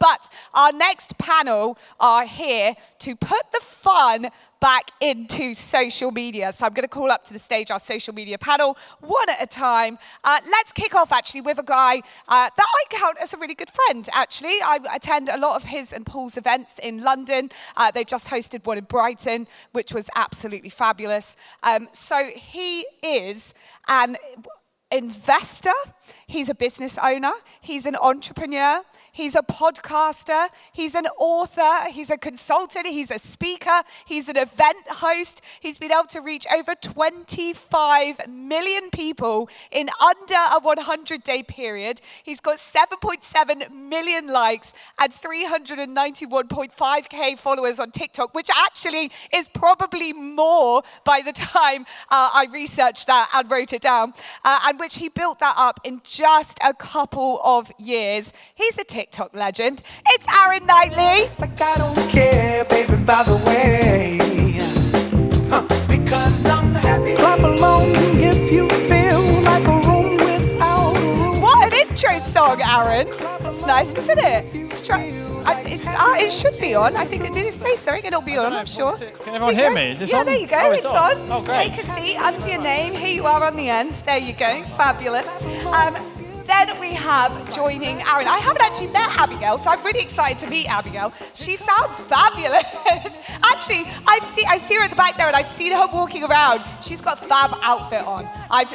But our next panel are here to put the fun back into social media. So I'm going to call up to the stage our social media panel, one at a time. Let's kick off, actually, with a guy that I count as a really good friend, actually. I attend a lot of his and Paul's events in London. They just hosted one in Brighton, which was absolutely fabulous. So he is an investor, he's a business owner, he's an entrepreneur, he's a podcaster, he's an author, he's a consultant, he's a speaker, he's an event host. He's been able to reach over 25 million people in under a 100-day period. He's got 7.7 million likes and 391.5k followers on TikTok, which actually is probably more by the time I researched that and wrote it down, and which he built that up in just a couple of years. He's a TikTok legend. It's Aaron Knightley. Like I don't care, baby, by the way. Because I'm happy. Clap along if you feel like a room without a roof. What an intro song, Aaron. It's nice, isn't it? It should be on. I think it did say something. It'll be on, I'm sure. Can everyone hear me? Is this yeah, on? there you go. Oh, it's on. Oh, great. Take a seat under your name. Here you are on the end. There you go. Fabulous. Then we have joining Aaron. I haven't actually met Abigail, so I'm really excited to meet Abigail. She sounds fabulous. Actually, I see her at the back there, and I've seen her walking around. She's got a fab outfit on. I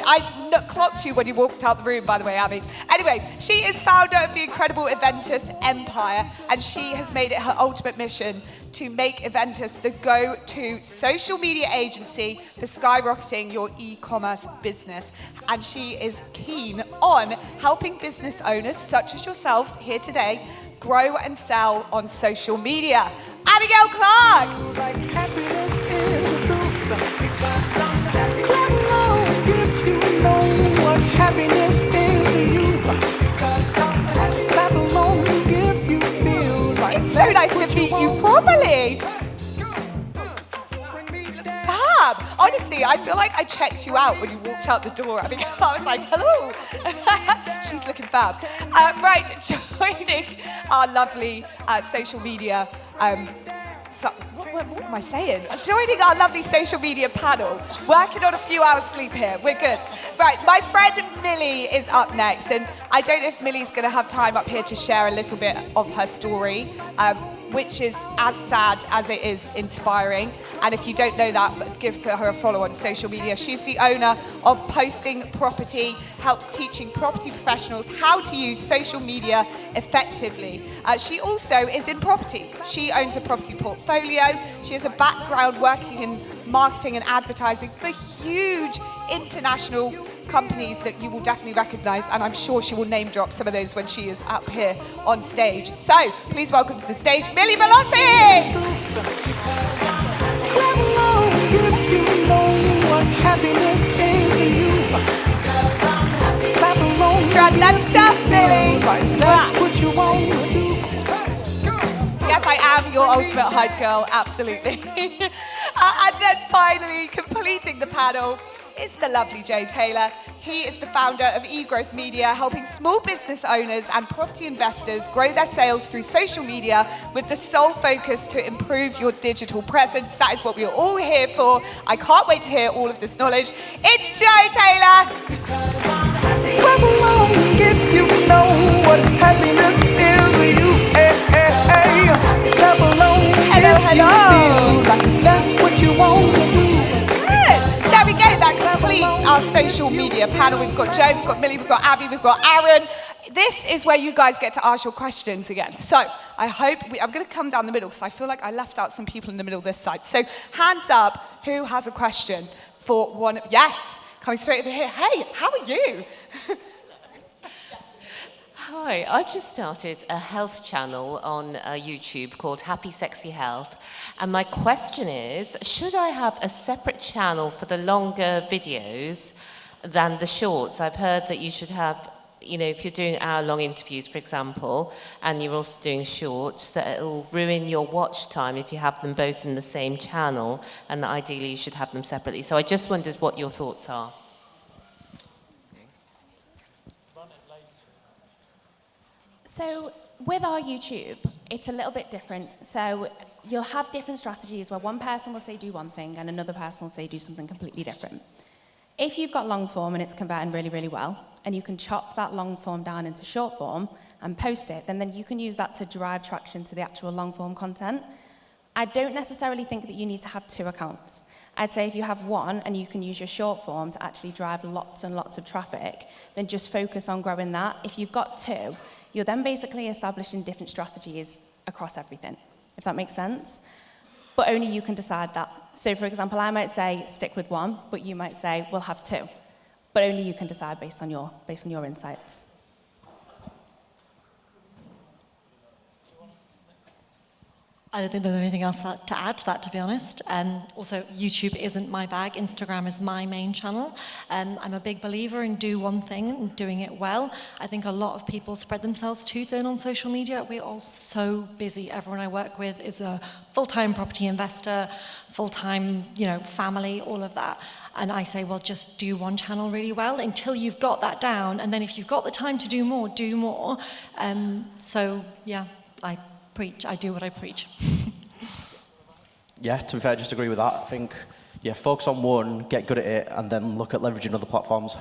clocked you when you walked out the room, by the way, Abby. Anyway, she is founder of the incredible Eventus Empire, and she has made it her ultimate mission to make Eventus the go-to social media agency for skyrocketing your e-commerce business. And she is keen on helping business owners, such as yourself here today, grow and sell on social media. Abigail Clark! Like happiness is the truth. Because I'm happy. Clap along if you know what happiness is to you. Because I'm happy. Clap along if you feel like It's so nice to meet you properly. Fab. Honestly, I feel like I checked you out when you walked out the door, Abigail. I was like, hello. She's looking fab. Right, joining our lovely social media what am I saying? Joining our lovely social media panel, working on a few hours sleep here. We're good. Right, my friend Millie is up next, and I don't know if Millie's going to have time up here to share a little bit of her story, which is as sad as it is inspiring. And if you don't know that, give her a follow on social media. She's the owner of Posting Property, helps teaching property professionals how to use social media effectively. She also is in property. She owns a property portfolio. She has a background working in marketing and advertising for huge international companies that you will definitely recognize, and I'm sure she will name drop some of those when she is up here on stage. So please welcome to the stage, Millie Bellotti! clap along if you know what happiness is to you. Clap along. Strut that stuff, Millie! That's what you want to do. Yes, I am your ultimate hype girl, absolutely. And then finally, completing the panel, is the lovely Jay Taylor. He is the founder of eGrowth Media, helping small business owners and property investors grow their sales through social media with the sole focus to improve your digital presence. That is what we are all here for. I can't wait to hear all of this knowledge. It's Jay Taylor. Clap along if you know what happiness is to you. Hey, hey, hey. Clap along Hello, if hello. you feel like that's what you want to do. There we go, that completes our social media panel. We've got Joe, we've got Millie, we've got Abby, we've got Aaron. This is where you guys get to ask your questions again. So I hope, I'm going to come down the middle because I feel like I left out some people in the middle this side. So hands up, who has a question for one of, yes, coming straight over here. Hey, how are you? Hi, I've just started a health channel on YouTube called Happy Sexy Health. And my question is, should I have a separate channel for the longer videos than the shorts? I've heard that you should have, you know, if you're doing hour-long interviews, for example, and you're also doing shorts, that it'll ruin your watch time if you have them both in the same channel, and that ideally you should have them separately. So I just wondered what your thoughts are. So with our YouTube, it's a little bit different. So you'll have different strategies where one person will say do one thing and another person will say do something completely different. If you've got long form and it's converting really, really well, and you can chop that long form down into short form and post it, then you can use that to drive traction to the actual long form content. I don't necessarily think that you need to have 2 accounts. I'd say if you have one and you can use your short form to actually drive lots and lots of traffic, then just focus on growing that. If you've got 2, you're then basically establishing different strategies across everything, if that makes sense. But only you can decide that. So for example, I might say stick with 1, but you might say we'll have 2. But only you can decide based on your insights. I don't think there's anything else to add to that, to be honest. Also, YouTube isn't my bag. Instagram is my main channel. I'm a big believer in do one thing and doing it well. I think a lot of people spread themselves too thin on social media. We're all so busy. Everyone I work with is a full-time property investor, full-time, family, all of that. And I say, well, just do one channel really well until you've got that down. And then if you've got the time to do more, do more. I do what I preach. Yeah, to be fair, I just agree with that. I think, focus on one, get good at it, and then look at leveraging other platforms.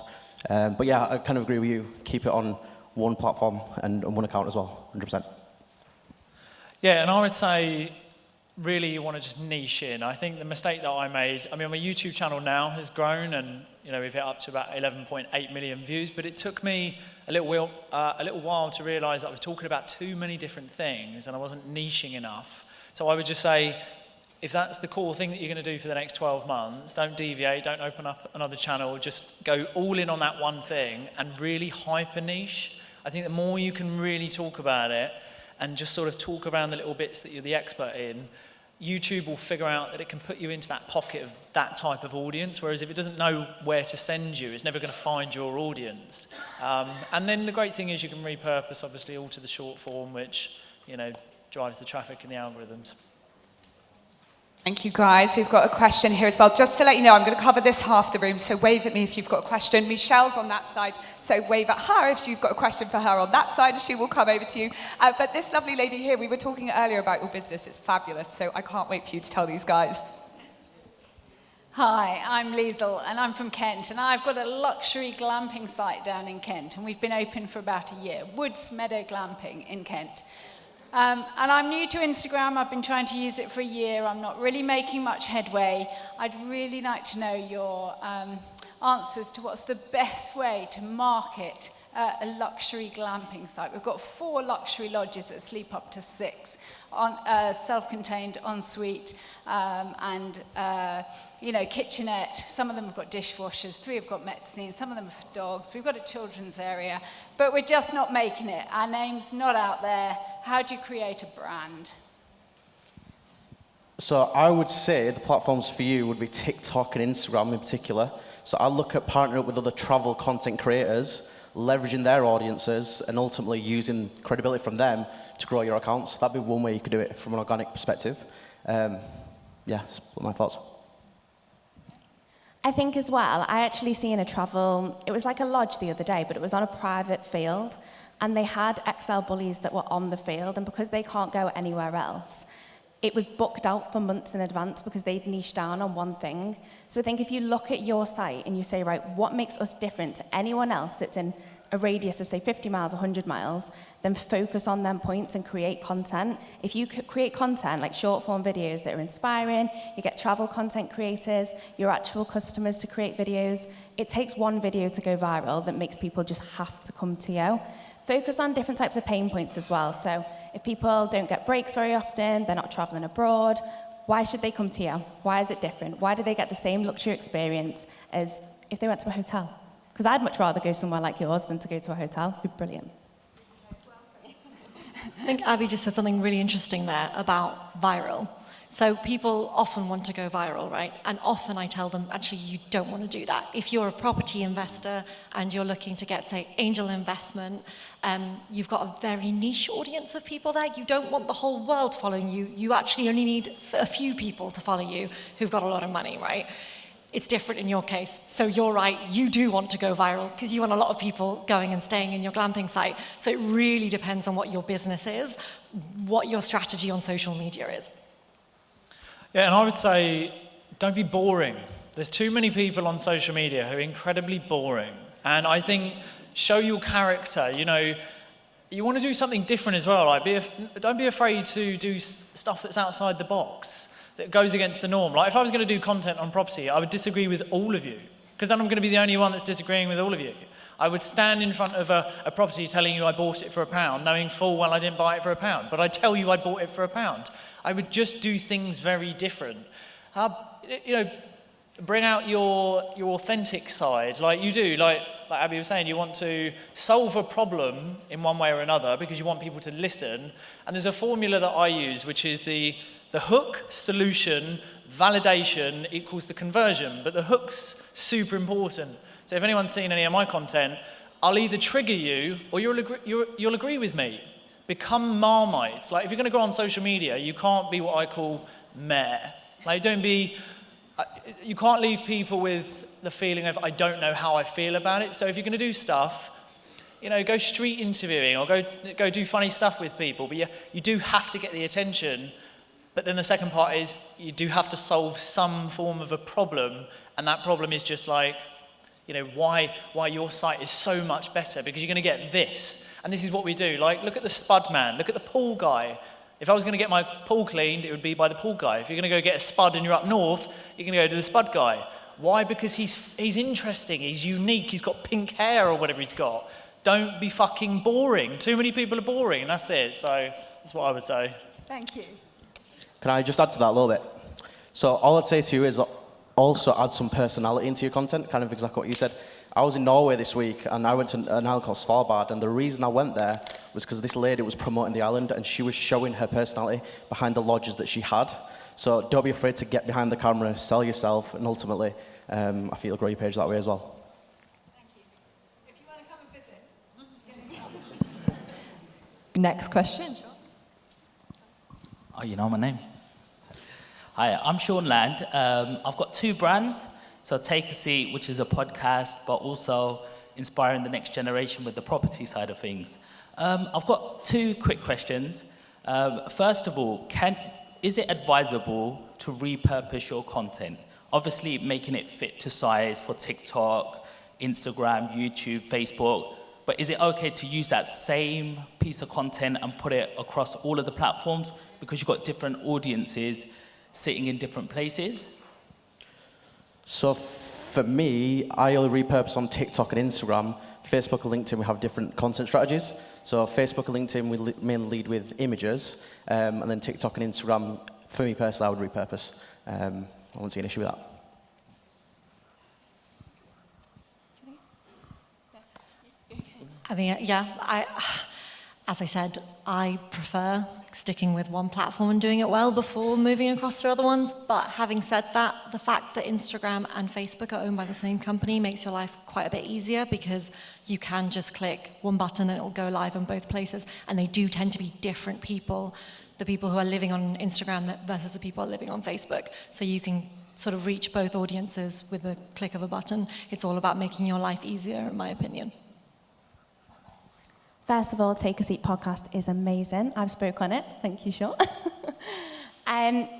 But yeah, I kind of agree with you. Keep it on one platform and one account as well, 100%. Yeah, and I would say, really, you want to just niche in. I think the mistake that I made, my YouTube channel now has grown, and we've hit up to about 11.8 million views, but it took me a little while to realise that I was talking about too many different things and I wasn't niching enough. So I would just say, if that's the core thing that you're going to do for the next 12 months, don't deviate, don't open up another channel, just go all in on that one thing and really hyper niche. I think the more you can really talk about it and just sort of talk around the little bits that you're the expert in, YouTube will figure out that it can put you into that pocket of that type of audience, whereas if it doesn't know where to send you, it's never going to find your audience. And then the great thing is you can repurpose, obviously, all to the short form, which, drives the traffic and the algorithms. Thank you, guys. We've got a question here as well. Just to let you know, I'm going to cover this half the room, so wave at me if you've got a question. Michelle's on that side, so wave at her if you've got a question for her on that side, and she will come over to you. But this lovely lady here, we were talking earlier about your business. It's fabulous, so I can't wait for you to tell these guys. Hi, I'm Liesl, and I'm from Kent, and I've got a luxury glamping site down in Kent, and we've been open for about a year, Woods Meadow Glamping in Kent. And I'm new to Instagram. I've been trying to use it for a year. I'm not really making much headway. I'd really like to know your answers to what's the best way to market a luxury glamping site. We've got 4 luxury lodges that sleep up to 6, on self-contained ensuite and kitchenette. Some of them have got dishwashers, 3 have got mezzanine, some of them are for dogs. We've got a children's area, but we're just not making it. Our name's not out there. How do you create a brand? So I would say the platforms for you would be TikTok and Instagram in particular. So I look at partnering up with other travel content creators, leveraging their audiences, and ultimately using credibility from them to grow your accounts. That'd be one way you could do it from an organic perspective. That's my thoughts. I think as well, I actually seen a travel, it was like a lodge the other day, but it was on a private field, and they had XL bullies that were on the field, and because they can't go anywhere else, it was booked out for months in advance because they'd niched down on one thing. So I think if you look at your site and you say, right, what makes us different to anyone else that's in a radius of, say, 50 miles, 100 miles, then focus on them points and create content. If you create content like short-form videos that are inspiring, you get travel content creators, your actual customers to create videos, it takes one video to go viral that makes people just have to come to you. Focus on different types of pain points as well. So if people don't get breaks very often, they're not traveling abroad, why should they come to you? Why is it different? Why do they get the same luxury experience as if they went to a hotel? Because I'd much rather go somewhere like yours than to go to a hotel. It'd be brilliant. I think Abby just said something really interesting there about viral. So people often want to go viral, right? And often I tell them, actually, you don't want to do that. If you're a property investor and you're looking to get, say, angel investment, you've got a very niche audience of people there. You don't want the whole world following you. You actually only need a few people to follow you who've got a lot of money, right? It's different in your case. So you're right, you do want to go viral because you want a lot of people going and staying in your glamping site. So it really depends on what your business is, what your strategy on social media is. Yeah, and I would say, don't be boring. There's too many people on social media who are incredibly boring. And I think, show your character, you know, you want to do something different as well. Like, don't be afraid to do stuff that's outside the box, that goes against the norm. Like, if I was going to do content on property, I would disagree with all of you, because then I'm going to be the only one that's disagreeing with all of you. I would stand in front of a property telling you I bought it for £1, knowing full well I didn't buy it for £1, but I tell you I bought it for £1. I would just do things very different. You know, bring out your authentic side, like you do. Like Abby was saying, you want to solve a problem in one way or another because you want people to listen. And there's a formula that I use, which is the hook, solution, validation equals the conversion. But the hook's super important. So if anyone's seen any of my content, I'll either trigger you or you'll agree with me. Become Marmite. Like, if you're going to go on social media, you can't be what I call meh. Like, you can't leave people with the feeling of, I don't know how I feel about it. So if you're going to do stuff, you know, go street interviewing or go do funny stuff with people. But you do have to get the attention. But then the second part is you do have to solve some form of a problem. And that problem is just like, you know, why your site is so much better, because you're going to get this. And this is what we do. Like, look at the spud man, look at the pool guy. If I was going to get my pool cleaned, it would be by the pool guy. If you're going to go get a spud and you're up north, you're going to go to the spud guy. Why? Because he's interesting, he's unique, he's got pink hair or whatever he's got. Don't be fucking boring. Too many people are boring, and that's it. So that's what I would say. Thank you. Can I just add to that a little bit? So all I'd say to you is also add some personality into your content, kind of exactly what you said. I was in Norway this week, and I went to an island called Svalbard, and the reason I went there was because this lady was promoting the island, and she was showing her personality behind the lodges that she had. So don't be afraid to get behind the camera, sell yourself, and ultimately, I think you'll grow your page that way as well. Thank you. If you want to come and visit, Next question. Oh, you know my name. Hi, I'm Sean Land. I've got 2 brands. So Take a Seat, which is a podcast, but also inspiring the next generation with the property side of things. I've got 2 quick questions. First of all, is it advisable to repurpose your content? Obviously, making it fit to size for TikTok, Instagram, YouTube, Facebook. But is it okay to use that same piece of content and put it across all of the platforms because you've got different audiences sitting in different places? So for me, I only repurpose on TikTok and Instagram. Facebook and LinkedIn, we have different content strategies. So Facebook and LinkedIn, we mainly lead with images. And then TikTok and Instagram, for me personally, I would repurpose. I won't see an issue with that. I mean, yeah, as I said, I prefer sticking with one platform and doing it well before moving across to other ones. But having said that, the fact that Instagram and Facebook are owned by the same company makes your life quite a bit easier, because you can just click one button and it will go live in both places. And they do tend to be different people, the people who are living on Instagram versus the people who are living on Facebook. So you can sort of reach both audiences with a click of a button. It's all about making your life easier, in my opinion. First of all, Take a Seat podcast is amazing. I've spoke on it. Thank you, Sean.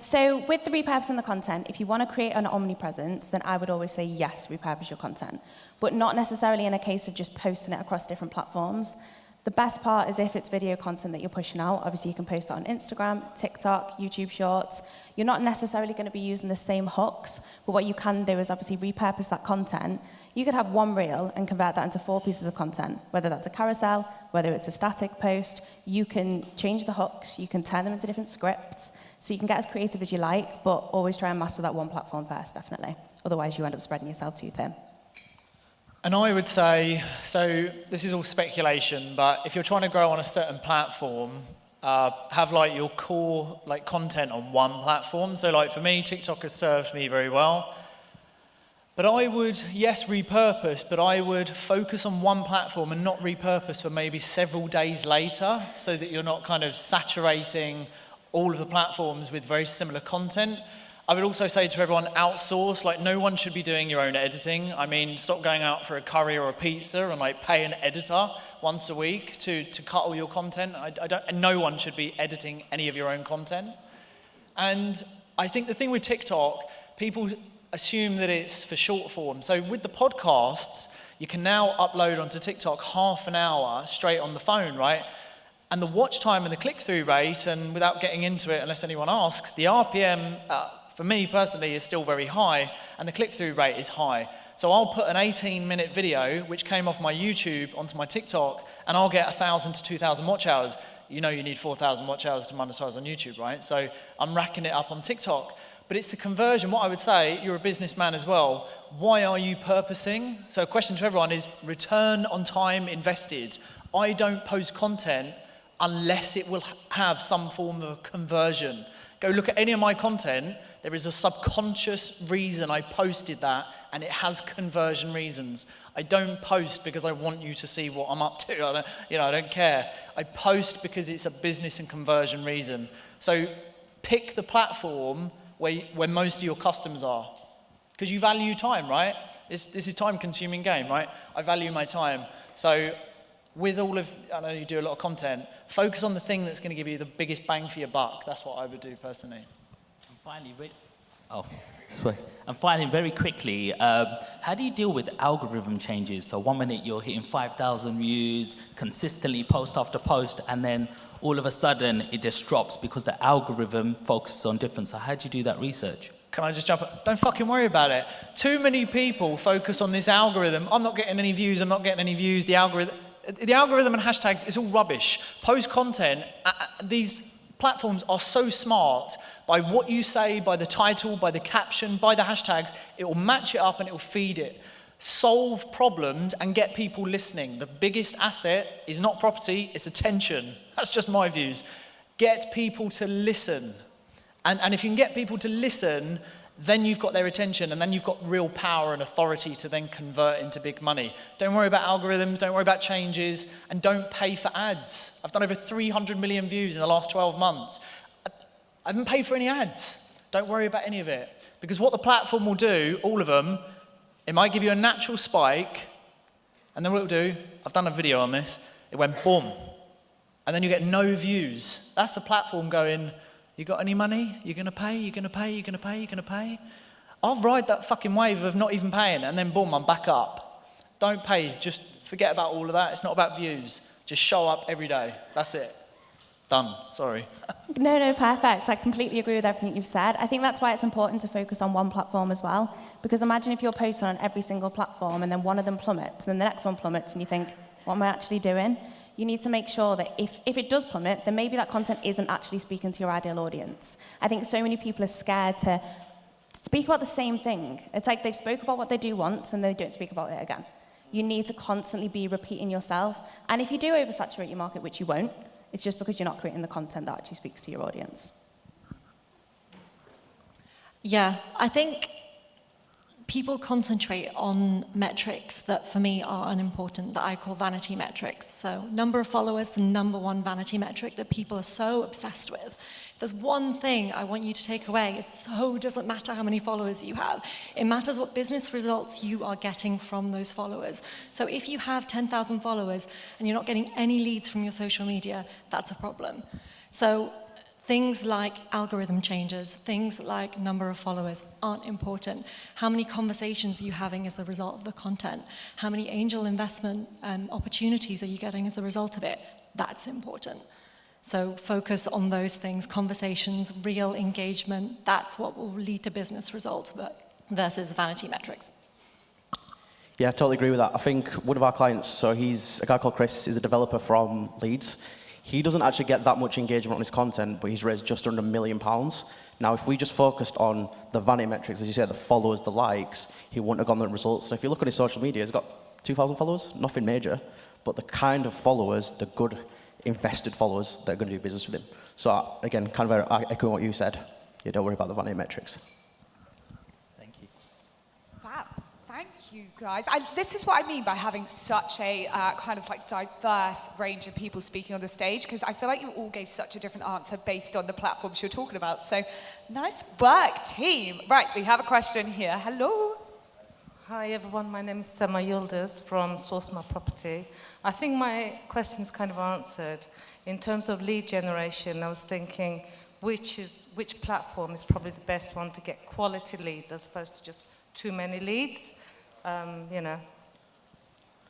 So with the repurposing the content, if you want to create an omnipresence, then I would always say yes, repurpose your content. But not necessarily in a case of just posting it across different platforms. The best part is if it's video content that you're pushing out. Obviously, you can post it on Instagram, TikTok, YouTube Shorts. You're not necessarily going to be using the same hooks, but what you can do is obviously repurpose that content. You could have one reel and convert that into 4 pieces of content, whether that's a carousel, whether it's a static post. You can change the hooks, you can turn them into different scripts, so you can get as creative as you like, but always try and master that one platform first, definitely. Otherwise, you end up spreading yourself too thin. And I would say, so this is all speculation, but if you're trying to grow on a certain platform, have like your core like content on one platform. So like for me, TikTok has served me very well. But I would, yes, repurpose, but I would focus on one platform and not repurpose for maybe several days later, so that you're not kind of saturating all of the platforms with very similar content. I would also say to everyone, outsource. Like, no one should be doing your own editing. I mean, stop going out for a curry or a pizza and like pay an editor once a week to cut all your content. And no one should be editing any of your own content. And I think the thing with TikTok, people assume that it's for short form. So with the podcasts, you can now upload onto TikTok half an hour straight on the phone, right? And the watch time and the click-through rate, and without getting into it unless anyone asks, the RPM, for me personally, is still very high, and the click-through rate is high. So I'll put an 18-minute video, which came off my YouTube, onto my TikTok, and I'll get 1,000 to 2,000 watch hours. You know you need 4,000 watch hours to monetize on YouTube, right? So I'm racking it up on TikTok. But it's the conversion. What I would say, you're a businessman as well, why are you purposing? So a question to everyone is return on time invested. I don't post content unless it will have some form of conversion. Go look at any of my content. There is a subconscious reason I posted that, and it has conversion reasons. I don't post because I want you to see what I'm up to. I don't care. I post because it's a business and conversion reason. So pick the platform where most of your customers are, because you value time, right? This is time-consuming game, right? I value my time. So with all of, I know you do a lot of content, focus on the thing that's going to give you the biggest bang for your buck. That's what I would do personally. And finally, very quickly, how do you deal with algorithm changes? So 1 minute you're hitting 5,000 views, consistently post after post, and then all of a sudden it just drops because the algorithm focuses on different. So how do you do that research? Can I just jump in? Don't fucking worry about it. Too many people focus on this algorithm. I'm not getting any views, the algorithm and hashtags is all rubbish. Post content, these platforms are so smart by what you say, by the title, by the caption, by the hashtags. It will match it up and it will feed it. Solve problems and get people listening. The biggest asset is not property, it's attention. That's just my views. Get people to listen. And if you can get people to listen, then you've got their attention, and then you've got real power and authority to then convert into big money. Don't worry about algorithms, don't worry about changes, and don't pay for ads. I've done over 300 million views in the last 12 months. I haven't paid for any ads. Don't worry about any of it. Because what the platform will do, all of them, it might give you a natural spike, and then what it'll do, I've done a video on this, it went boom. And then you get no views. That's the platform going, you got any money? You're going to pay? You're going to pay? You're going to pay? You're going to pay? I'll ride that fucking wave of not even paying, and then boom, I'm back up. Don't pay. Just forget about all of that. It's not about views. Just show up every day. That's it. Done. Sorry. No, perfect. I completely agree with everything you've said. I think that's why it's important to focus on one platform as well. Because imagine if you're posting on every single platform and then one of them plummets, and then the next one plummets, and you think, what am I actually doing? You need to make sure that if it does plummet, then maybe that content isn't actually speaking to your ideal audience. I think so many people are scared to speak about the same thing. It's like they've spoke about what they do once and they don't speak about it again. You need to constantly be repeating yourself. And if you do oversaturate your market, which you won't, it's just because you're not creating the content that actually speaks to your audience. Yeah, I think people concentrate on metrics that for me are unimportant, that I call vanity metrics. So number of followers, the number one vanity metric that people are so obsessed with. There's one thing I want you to take away. It doesn't matter how many followers you have. It matters what business results you are getting from those followers. So if you have 10,000 followers and you're not getting any leads from your social media, that's a problem. So things like algorithm changes, things like number of followers aren't important. How many conversations are you having as a result of the content? How many angel investment opportunities are you getting as a result of it? That's important. So focus on those things, conversations, real engagement. That's what will lead to business results versus vanity metrics. Yeah, I totally agree with that. I think one of our clients, so he's a guy called Chris, he's a developer from Leeds. He doesn't actually get that much engagement on his content, but he's raised just under £1 million. Now, if we just focused on the vanity metrics, as you said, the followers, the likes, he wouldn't have gotten the results. So if you look on his social media, he's got 2,000 followers, nothing major, but the kind of followers, the good invested followers that are going to do business with him. So again, kind of echoing what you said, you don't worry about the vanity metrics. Thank you. Fab. Thank you, guys. This is what I mean by having such a kind of like diverse range of people speaking on the stage, because I feel like you all gave such a different answer based on the platforms you're talking about. So nice work, team. Right, we have a question here. Hello. Hi everyone, my name is Sema Yildiz from Sourcema Property. I think my question is kind of answered. In terms of lead generation, I was thinking which platform is probably the best one to get quality leads as opposed to just too many leads, you know.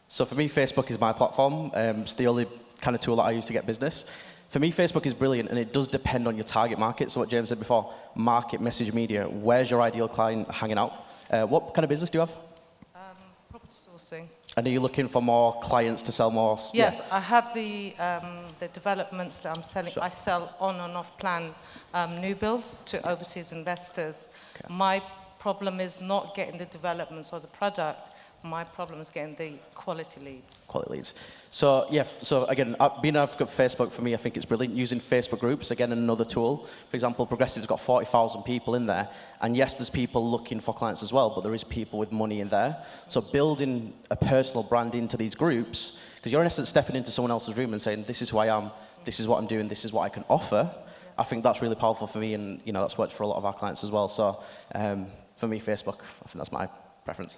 So for me, Facebook is my platform. It's the only kind of tool that I use to get business. For me, Facebook is brilliant, and it does depend on your target market. So what James said before, market, message media, where's your ideal client hanging out? What kind of business do you have? Property sourcing. And are you looking for more clients to sell more? Yes, I have the developments that I'm selling. Sure. I sell on and off plan new builds to overseas investors. Okay. My problem is not getting the developments or the product. My problem is getting the quality leads. Quality leads. So yeah, so again, being an advocate for Facebook, for me, I think it's brilliant. Using Facebook groups, again, another tool. For example, Progressive's got 40,000 people in there. And yes, there's people looking for clients as well, but there is people with money in there. So building a personal brand into these groups, because you're in essence stepping into someone else's room and saying, this is who I am, this is what I'm doing, this is what I can offer. I think that's really powerful for me, and you know, that's worked for a lot of our clients as well. So for me, Facebook, I think that's my preference.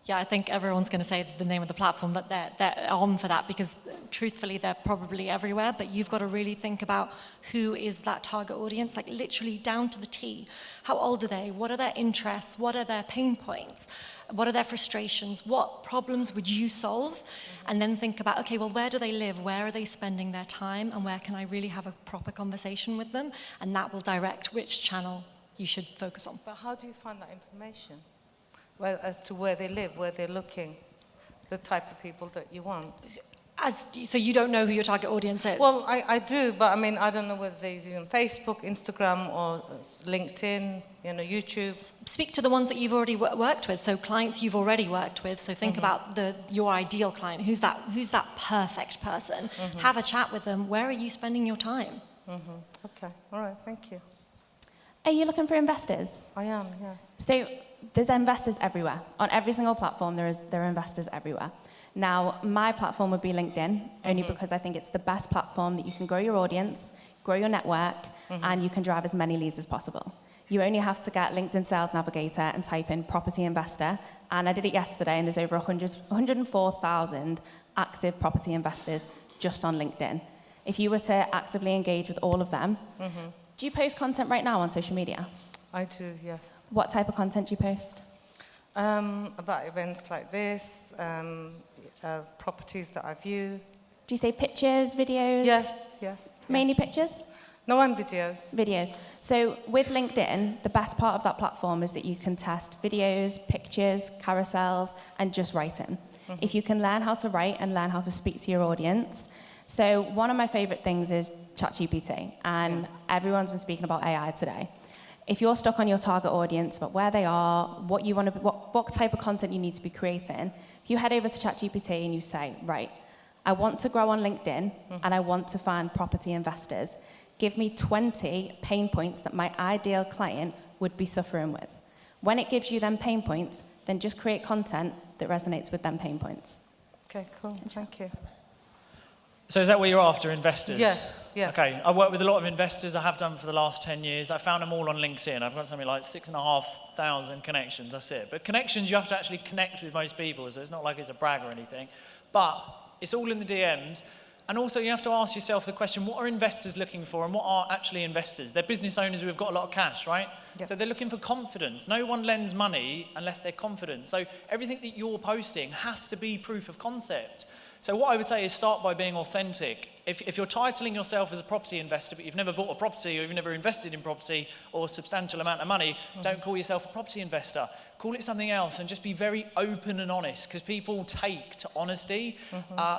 Yeah, I think everyone's going to say the name of the platform that they're on for that, because truthfully they're probably everywhere, but you've got to really think about who is that target audience, like literally down to the T. How old are they? What are their interests? What are their pain points? What are their frustrations? What problems would you solve? And then think about, okay, well, where do they live? Where are they spending their time? And where can I really have a proper conversation with them? And that will direct which channel you should focus on. But how do you find that information? Well, as to where they live, where they're looking, the type of people that you want. So you don't know who your target audience is? Well, I do, but I mean, I don't know whether they're using Facebook, Instagram, or LinkedIn, you know, YouTube. Speak to the ones that you've already worked with, so clients you've already worked with. So think about your ideal client. Who's that perfect person? Have a chat with them. Where are you spending your time? Okay, all right, thank you. Are you looking for investors? I am, yes. So there's investors everywhere. On every single platform, there are investors everywhere. Now, my platform would be LinkedIn, only because I think it's the best platform that you can grow your audience, grow your network, and you can drive as many leads as possible. You only have to get LinkedIn Sales Navigator and type in property investor, and I did it yesterday, and there's over 104,000 active property investors just on LinkedIn. If you were to actively engage with all of them, do you post content right now on social media? I do, yes. What type of content do you post? About events like this, properties that I view. Do you say pictures, videos? Yes. Mainly pictures? No, and videos. Videos. So with LinkedIn, the best part of that platform is that you can test videos, pictures, carousels, and just writing. If you can learn how to write and learn how to speak to your audience. So one of my favorite things is ChatGPT, and everyone's been speaking about AI today. If you're stuck on your target audience, about where they are, what you want to, what type of content you need to be creating, if you head over to ChatGPT and you say, right, I want to grow on LinkedIn and I want to find property investors, give me 20 pain points that my ideal client would be suffering with. When it gives you them pain points, then just create content that resonates with them pain points. Okay, cool, thank you. So is that what you're after, investors? Yes. Okay, I work with a lot of investors. I have done for the last 10 years. I found them all on LinkedIn. I've got something like 6,500 connections, that's it. But connections, you have to actually connect with most people, so it's not like it's a brag or anything. But it's all in the DMs. And also you have to ask yourself the question, what are investors looking for and what are actually investors? They're business owners who have got a lot of cash, right? Yep. So they're looking for confidence. No one lends money unless they're confident. So everything that you're posting has to be proof of concept. So what I would say is start by being authentic. If you're titling yourself as a property investor, but you've never bought a property or you've never invested in property or a substantial amount of money, don't call yourself a property investor. Call it something else and just be very open and honest, because people take to honesty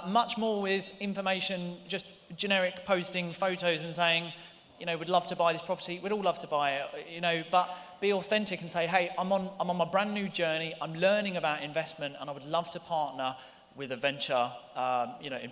much more with information, just generic posting photos and saying, you know, we'd love to buy this property, we'd all love to buy it, you know, but be authentic and say, hey, I'm on my brand new journey, I'm learning about investment and I would love to partner with a venture, a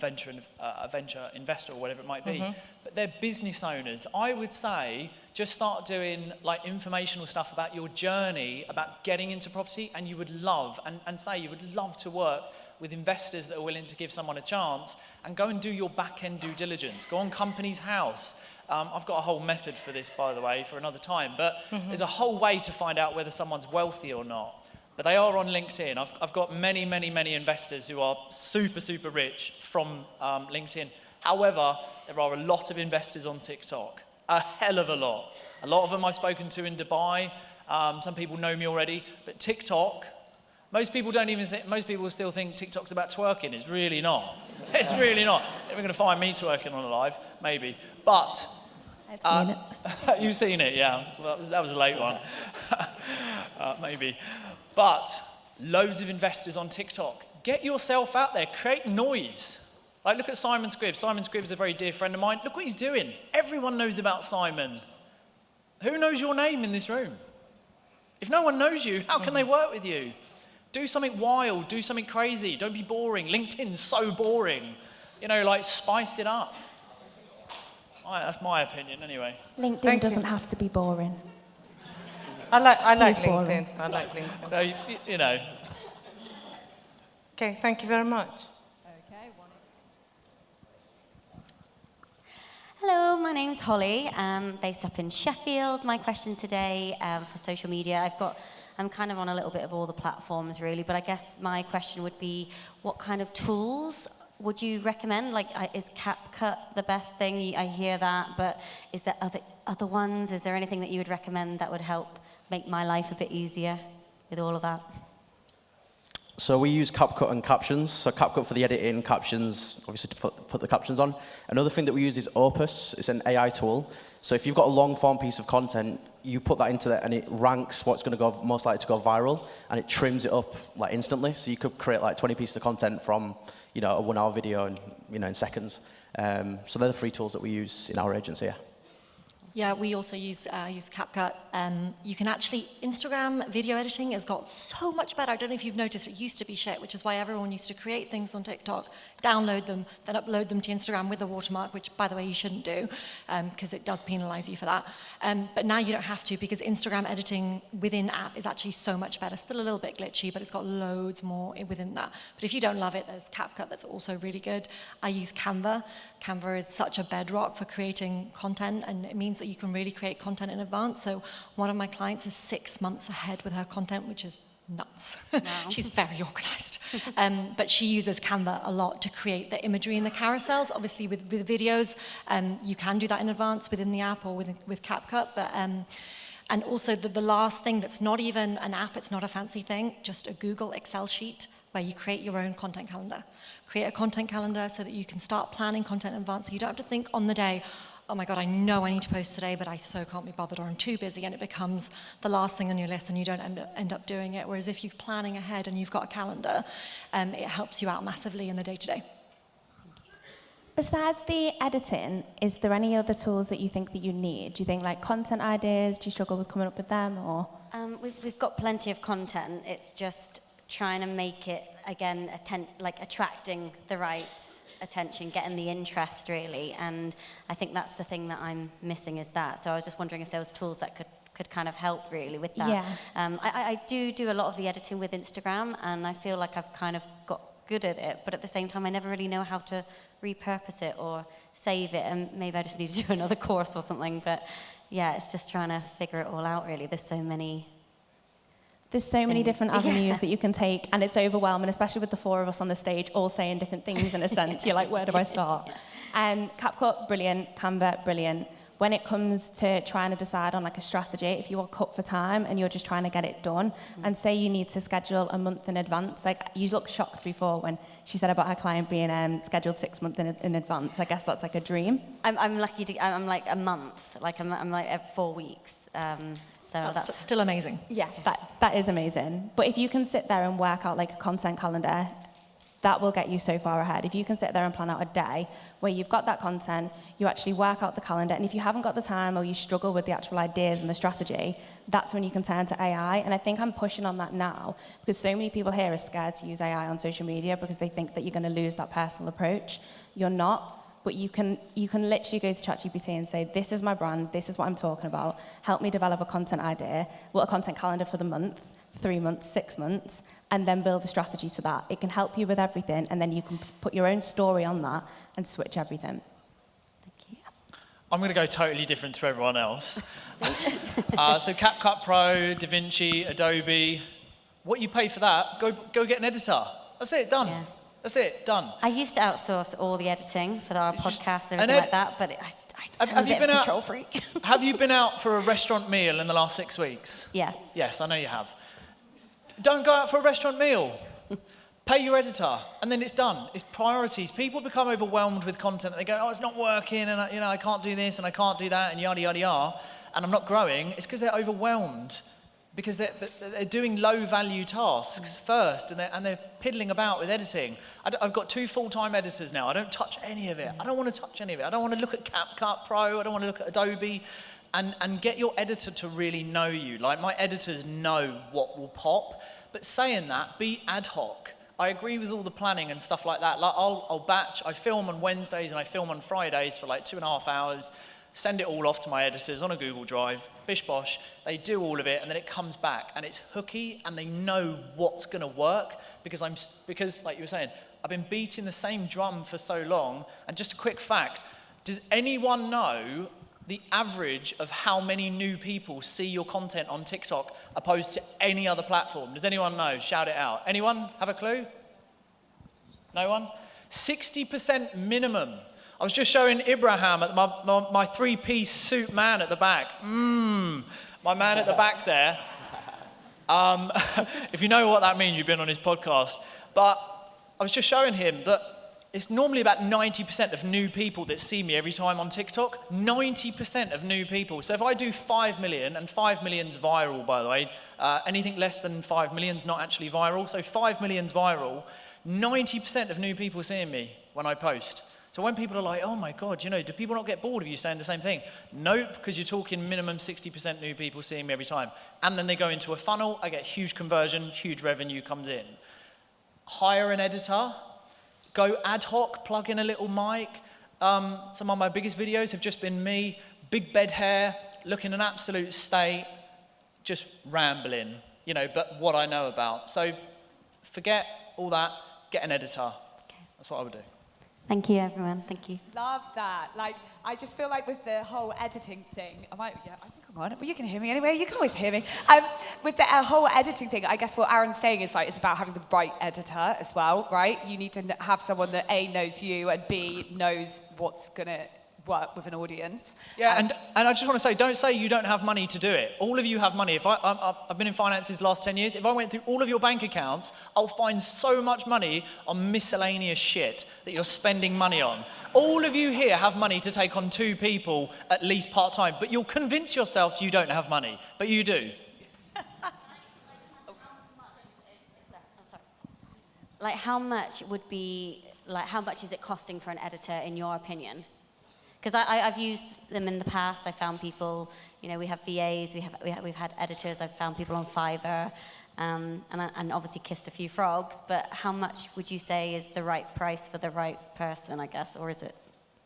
venture investor or whatever it might be. But they're business owners. I would say just start doing like informational stuff about your journey, about getting into property, and you would love, and say you would love to work with investors that are willing to give someone a chance, and go and do your back-end due diligence. Go on Companies House. I've got a whole method for this, by the way, for another time, but there's a whole way to find out whether someone's wealthy or not. But they are on LinkedIn. I've got many, many, many investors who are super, super rich from LinkedIn. However, there are a lot of investors on TikTok, a hell of a lot. A lot of them I've spoken to in Dubai. Some people know me already, but TikTok, most people still think TikTok's about twerking. It's really not. It's really not. You're going to find me twerking on a live, maybe. But I've seen it. you've seen it, yeah. Well, that was a late one. Maybe. But loads of investors on TikTok. Get yourself out there. Create noise. Like, look at Simon Scribbs. Simon Scribbs is a very dear friend of mine. Look what he's doing. Everyone knows about Simon. Who knows your name in this room? If no one knows you, how can they work with you? Do something wild. Do something crazy. Don't be boring. LinkedIn's so boring. Like, spice it up. That's my opinion, anyway. LinkedIn doesn't have to be boring. I like It's boring. LinkedIn. I like LinkedIn. No, Okay, thank you very much. Hello, my name's Holly. I'm based up in Sheffield. My question today for social media, I'm kind of on a little bit of all the platforms really, but I guess my question would be, what kind of tools would you recommend? Like, is CapCut the best thing? I hear that, but is there other ones? Is there anything that you would recommend that would help make my life a bit easier with all of that? So we use CapCut and Captions. So CapCut for the editing, Captions, obviously to put the captions on. Another thing that we use is Opus. It's an AI tool. So if you've got a long form piece of content, you put that into there and it ranks what's going to go most likely to go viral, and it trims it up like instantly. So you could create like 20 pieces of content from a 1 hour video in seconds. So they're the free tools that we use in our agency. Yeah. Yeah, we also use CapCut. You can actually, Instagram video editing has got so much better. I don't know if you've noticed, it used to be shit, which is why everyone used to create things on TikTok, download them, then upload them to Instagram with a watermark, which, by the way, you shouldn't do, because it does penalize you for that. But now you don't have to, because Instagram editing within app is actually so much better. Still a little bit glitchy, but it's got loads more within that. But if you don't love it, there's CapCut that's also really good. I use Canva. Canva is such a bedrock for creating content, and it means that you can really create content in advance. So one of my clients is 6 months ahead with her content, which is nuts. Wow. She's very organized. But she uses Canva a lot to create the imagery in the carousels. Obviously with videos, you can do that in advance within the app or with CapCut. But and also the last thing that's not even an app, it's not a fancy thing, just a Google Excel sheet where you create your own content calendar. Create a content calendar so that you can start planning content in advance. So you don't have to think on the day, oh my God, I know I need to post today, but I so can't be bothered, or I'm too busy, and it becomes the last thing on your list and you don't end up doing it. Whereas if you're planning ahead and you've got a calendar, it helps you out massively in the day-to-day. Besides the editing, is there any other tools that you think that you need? Do you think like content ideas, do you struggle with coming up with them, or? We've got plenty of content. It's just trying to make it, again, attracting the right attention, getting the interest really, and I think that's the thing that I'm missing is that. So I was just wondering if there was tools that could kind of help really with that. Yeah. I do a lot of the editing with Instagram, and I feel like I've kind of got good at it, but at the same time I never really know how to repurpose it or save it, and maybe I just need to do another course or something. But yeah, it's just trying to figure it all out really. There's so many different avenues that you can take, and it's overwhelming, especially with the four of us on the stage all saying different things in a sense. You're like, where do I start? CapCut, brilliant. Canva, brilliant. When it comes to trying to decide on like a strategy, if you are cut for time and you're just trying to get it done, and say you need to schedule a month in advance, like you looked shocked before when she said about her client being scheduled 6 months in advance. I guess that's like a dream. I'm lucky to. I'm like a month. Like I'm like at 4 weeks. So that's still amazing. Yeah, that is amazing. But if you can sit there and work out like a content calendar, that will get you so far ahead. If you can sit there and plan out a day where you've got that content, you actually work out the calendar, and if you haven't got the time or you struggle with the actual ideas and the strategy, that's when you can turn to AI. And I think I'm pushing on that now because so many people here are scared to use AI on social media because they think that you're going to lose that personal approach. You're not. But you can literally go to ChatGPT and say, this is my brand, this is what I'm talking about, help me develop a content idea, a content calendar for the month, 3 months, 6 months, and then build a strategy to that. It can help you with everything, and then you can put your own story on that and switch everything. I'm going to go totally different to everyone else. So CapCut Pro, DaVinci, Adobe, what you pay for that, go get an editor. That's it, done. Yeah. That's it, done. I used to outsource all the editing for our podcast and everything like that, but I'm a bit of a control freak. Have you been out for a restaurant meal in the last 6 weeks? Yes. Yes, I know you have. Don't go out for a restaurant meal. Pay your editor, and then it's done. It's priorities. People become overwhelmed with content. They go, oh, it's not working, and I can't do this, and I can't do that, and yada, yada, yada, and I'm not growing. It's because they're overwhelmed, because they're doing low-value tasks first, and they're piddling about with editing. I've got 2 full-time editors now. I don't touch any of it. I don't want to touch any of it. I don't want to look at CapCut Pro. I don't want to look at Adobe. And get your editor to really know you. Like, my editors know what will pop. But saying that, be ad hoc. I agree with all the planning and stuff like that. Like, I'll batch. I film on Wednesdays and I film on Fridays for like 2.5 hours. Send it all off to my editors on a Google Drive, bish bosh. They do all of it, and then it comes back, and it's hooky, and they know what's going to work because like you were saying, I've been beating the same drum for so long. And just a quick fact: does anyone know the average of how many new people see your content on TikTok opposed to any other platform? Does anyone know? Shout it out. Anyone have a clue? No one? 60% minimum. I was just showing Ibrahim at my 3-piece suit man at the back. My man at the back there. If you know what that means, you've been on his podcast. But I was just showing him that it's normally about 90% of new people that see me every time on TikTok. 90% of new people. So if I do 5 million, and 5 million's viral, by the way, anything less than 5 million's not actually viral. So 5 million's viral. 90% of new people seeing me when I post. So when people are like, oh my God, do people not get bored of you saying the same thing? Nope, because you're talking minimum 60% new people seeing me every time. And then they go into a funnel, I get huge conversion, huge revenue comes in. Hire an editor, go ad hoc, plug in a little mic. Some of my biggest videos have just been me, big bed hair, looking an absolute state, just rambling, but what I know about. So forget all that, get an editor. That's what I would do. Thank you, everyone. Thank you. Love that. Like, I just feel like with the whole editing thing, I think I'm on. Well, you can hear me anyway. You can always hear me. With the whole editing thing, I guess what Aaron's saying is it's about having the right editor as well, right? You need to have someone that A, knows you, and B, knows what's going to work with an audience. Yeah, and I just want to say, don't say you don't have money to do it. All of you have money. If I've been in finances the last 10 years. If I went through all of your bank accounts, I'll find so much money on miscellaneous shit that you're spending money on. All of you here have money to take on 2 people at least part-time, but you'll convince yourself you don't have money, but you do. Like, how much is it costing for an editor, in your opinion? Because I've used them in the past. I found people, we have VAs, we've had editors. I've found people on Fiverr, and obviously kissed a few frogs. But how much would you say is the right price for the right person, I guess, or is it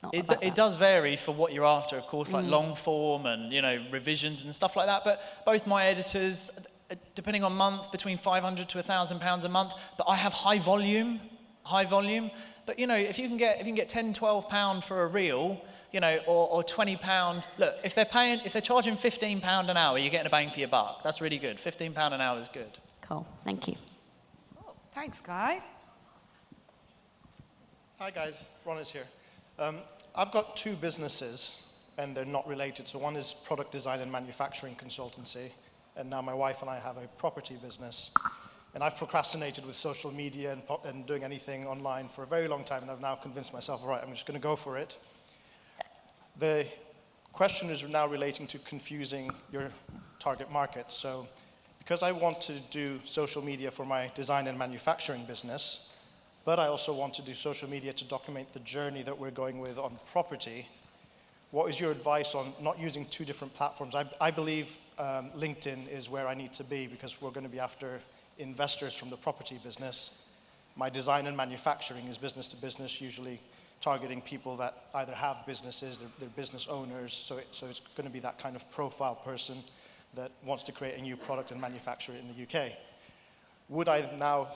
not? It does vary for what you're after, of course, like long form and revisions and stuff like that. But both my editors, depending on month, between £500 to £1,000 a month. But I have high volume. But if you can get £10-12 for a reel, or £20. Look, if they're charging £15 an hour, you're getting a bang for your buck. That's really good. £15 an hour is good. Cool. Thank you. Cool. Thanks, guys. Hi, guys. Ron is here. I've got 2 businesses, and they're not related. So one is product design and manufacturing consultancy, and now my wife and I have a property business. And I've procrastinated with social media and doing anything online for a very long time, and I've now convinced myself, all right, I'm just going to go for it. The question is now relating to confusing your target market. So because I want to do social media for my design and manufacturing business, but I also want to do social media to document the journey that we're going with on property. What is your advice on not using two different platforms? I believe LinkedIn is where I need to be because we're going to be after investors from the property business. My design and manufacturing is business to business, usually targeting people that either have businesses, they're business owners, so it's going to be that kind of profile person that wants to create a new product and manufacture it in the UK. Would I now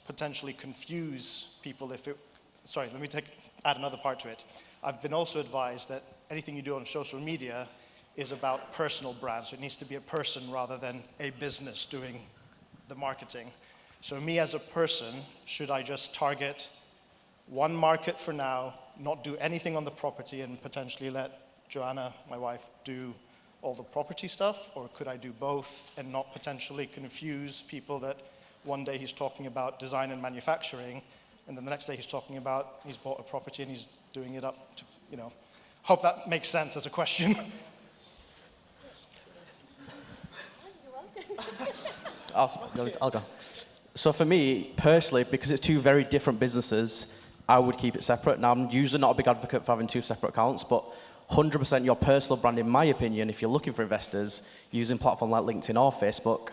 potentially confuse people if it, sorry, let me add another part to it. I've been also advised that anything you do on social media is about personal brand, so it needs to be a person rather than a business doing the marketing. So me as a person, should I just target one market for now, not do anything on the property and potentially let Joanna, my wife, do all the property stuff? Or could I do both and not potentially confuse people that one day he's talking about design and manufacturing and then the next day he's talking about he's bought a property and he's doing it up to, you know. Hope that makes sense as a question. I'll go. So for me, personally, because it's two very different businesses, I would keep it separate. Now, I'm usually not a big advocate for having two separate accounts, but 100% your personal brand, in my opinion, if you're looking for investors, using platforms like LinkedIn or Facebook,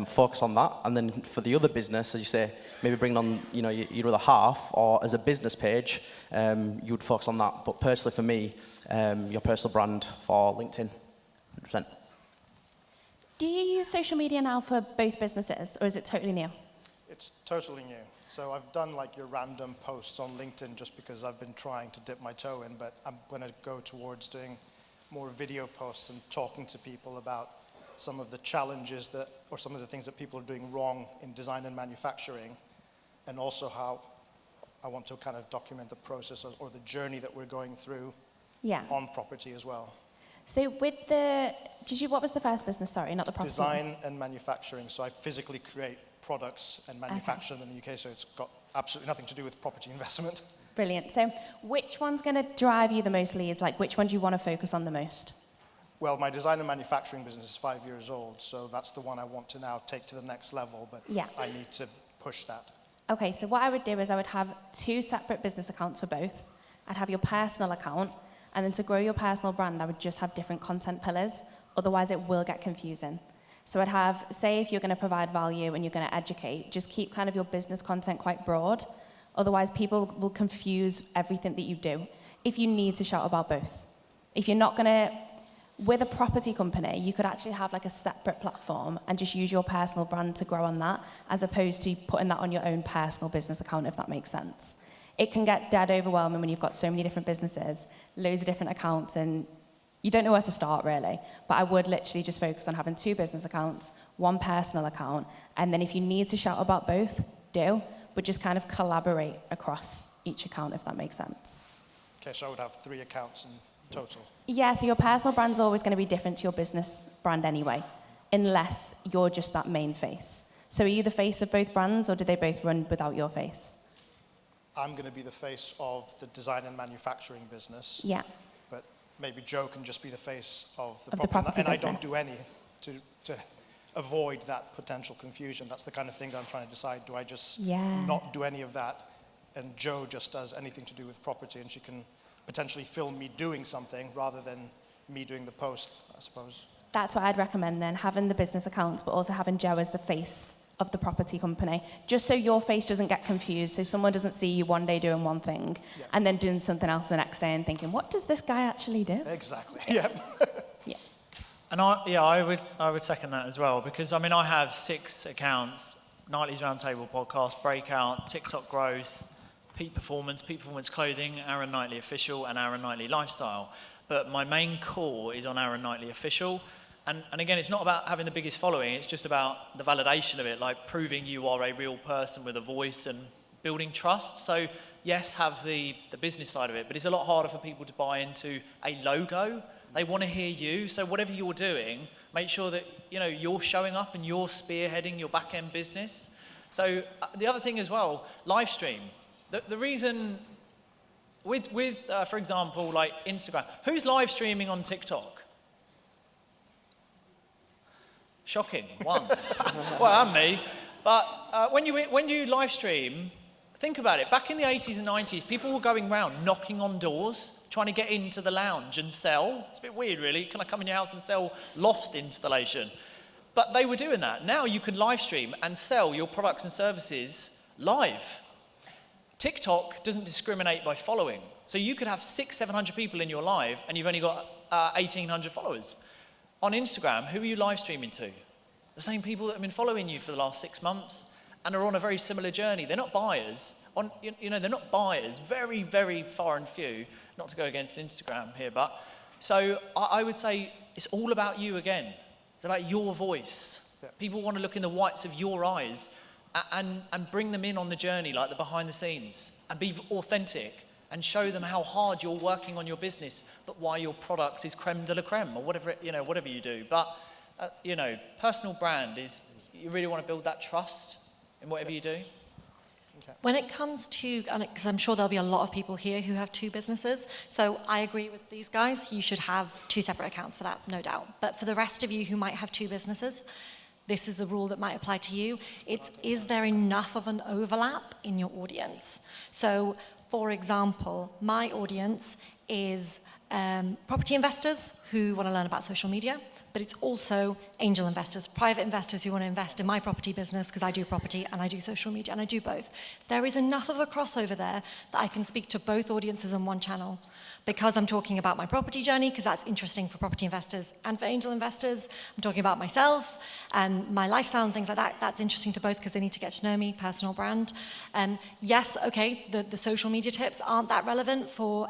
focus on that. And then for the other business, as you say, maybe bring on, you know, your other half, or as a business page, you would focus on that. But personally, for me, your personal brand for LinkedIn, 100%. Do you use social media now for both businesses, or is it totally new? It's totally new. So I've done like your random posts on LinkedIn just because I've been trying to dip my toe in, but I'm going to go towards doing more video posts and talking to people about some of the challenges that, or some of the things that people are doing wrong in design and manufacturing, and also how I want to kind of document the process or the journey that we're going through on property as well. So with the, what was the first business, sorry, not the property? Design and manufacturing. So I physically create products and manufacture them in the UK, so it's got absolutely nothing to do with property investment. Brilliant. So which one's going to drive you the most leads? Like, which one do you want to focus on the most? Well, my design and manufacturing business is 5 years old, so that's the one I want to now take to the next level, but I need to push that. Okay, so what I would do is I would have two separate business accounts for both. I'd have your personal account, and then to grow your personal brand, I would just have different content pillars. Otherwise, it will get confusing. So I'd have, say if you're going to provide value and you're going to educate, just keep kind of your business content quite broad. Otherwise, people will confuse everything that you do if you need to shout about both. If you're not going to, with a property company, you could actually have like a separate platform and just use your personal brand to grow on that, as opposed to putting that on your own personal business account, if that makes sense. It can get dead overwhelming when you've got so many different businesses, loads of different accounts, and you don't know where to start, really. But I would literally just focus on having two business accounts, one personal account, and then if you need to shout about both, do, but just kind of collaborate across each account, if that makes sense. Okay, so I would have 3 accounts in total. Yeah, so your personal brand's always going to be different to your business brand anyway, unless you're just that main face. So are you the face of both brands, or do they both run without your face? I'm going to be the face of the design and manufacturing business. Yeah. But maybe Joe can just be the face of the property property. And I business. don't do any to avoid that potential confusion. That's the kind of thing that I'm trying to decide. Do I just not do any of that, and Joe just does anything to do with property, and she can potentially film me doing something rather than me doing the post, I suppose. That's what I'd recommend then, having the business accounts, but also having Joe as the face of the property company, just so your face doesn't get confused, so someone doesn't see you one day doing one thing and then doing something else the next day and thinking, what does this guy actually do? Exactly, yeah. And I would second that as well, because I mean I have 6 accounts: Nightly's Roundtable podcast, Breakout, TikTok Growth, Peak Performance Clothing, Aaron Knightley Official, and Aaron Knightley Lifestyle. But my main core is on Aaron Knightley Official. And again, it's not about having the biggest following, it's just about the validation of it, like proving you are a real person with a voice and building trust. So yes, have the business side of it, but it's a lot harder for people to buy into a logo. They want to hear you. So whatever you're doing, make sure that you're showing up and you're spearheading your back-end business. So the other thing as well, live stream. The reason with for example, like Instagram, who's live streaming on TikTok? Shocking, one. Well, and me. But when you live stream, think about it. Back in the 80s and 90s, people were going around knocking on doors, trying to get into the lounge and sell. It's a bit weird, really. Can I come in your house and sell loft installation? But they were doing that. Now you can live stream and sell your products and services live. TikTok doesn't discriminate by following. So you could have 600-700 people in your live and you've only got 1,800 followers. On Instagram, who are you live streaming to? The same people that have been following you for the last 6 months and are on a very similar journey. They're not buyers. They're not buyers. Very, very far and few. Not to go against Instagram here, but so I would say it's all about you again. It's about your voice. Yeah. People want to look in the whites of your eyes and bring them in on the journey, like the behind the scenes, and be authentic and show them how hard you're working on your business, but why your product is creme de la creme or whatever you do. But personal brand is, you really want to build that trust in whatever you do. Okay. When it comes to, because I'm sure there'll be a lot of people here who have 2 businesses, so I agree with these guys, you should have 2 separate accounts for that, no doubt. But for the rest of you who might have 2 businesses, this is the rule that might apply to you. Is there enough of an overlap in your audience? So, for example, my audience is property investors who want to learn about social media, but it's also angel investors, private investors who want to invest in my property business because I do property and I do social media and I do both. There is enough of a crossover there that I can speak to both audiences on one channel because I'm talking about my property journey because that's interesting for property investors and for angel investors. I'm talking about myself and my lifestyle and things like that. That's interesting to both because they need to get to know me, personal brand. Yes, okay, the social media tips aren't that relevant for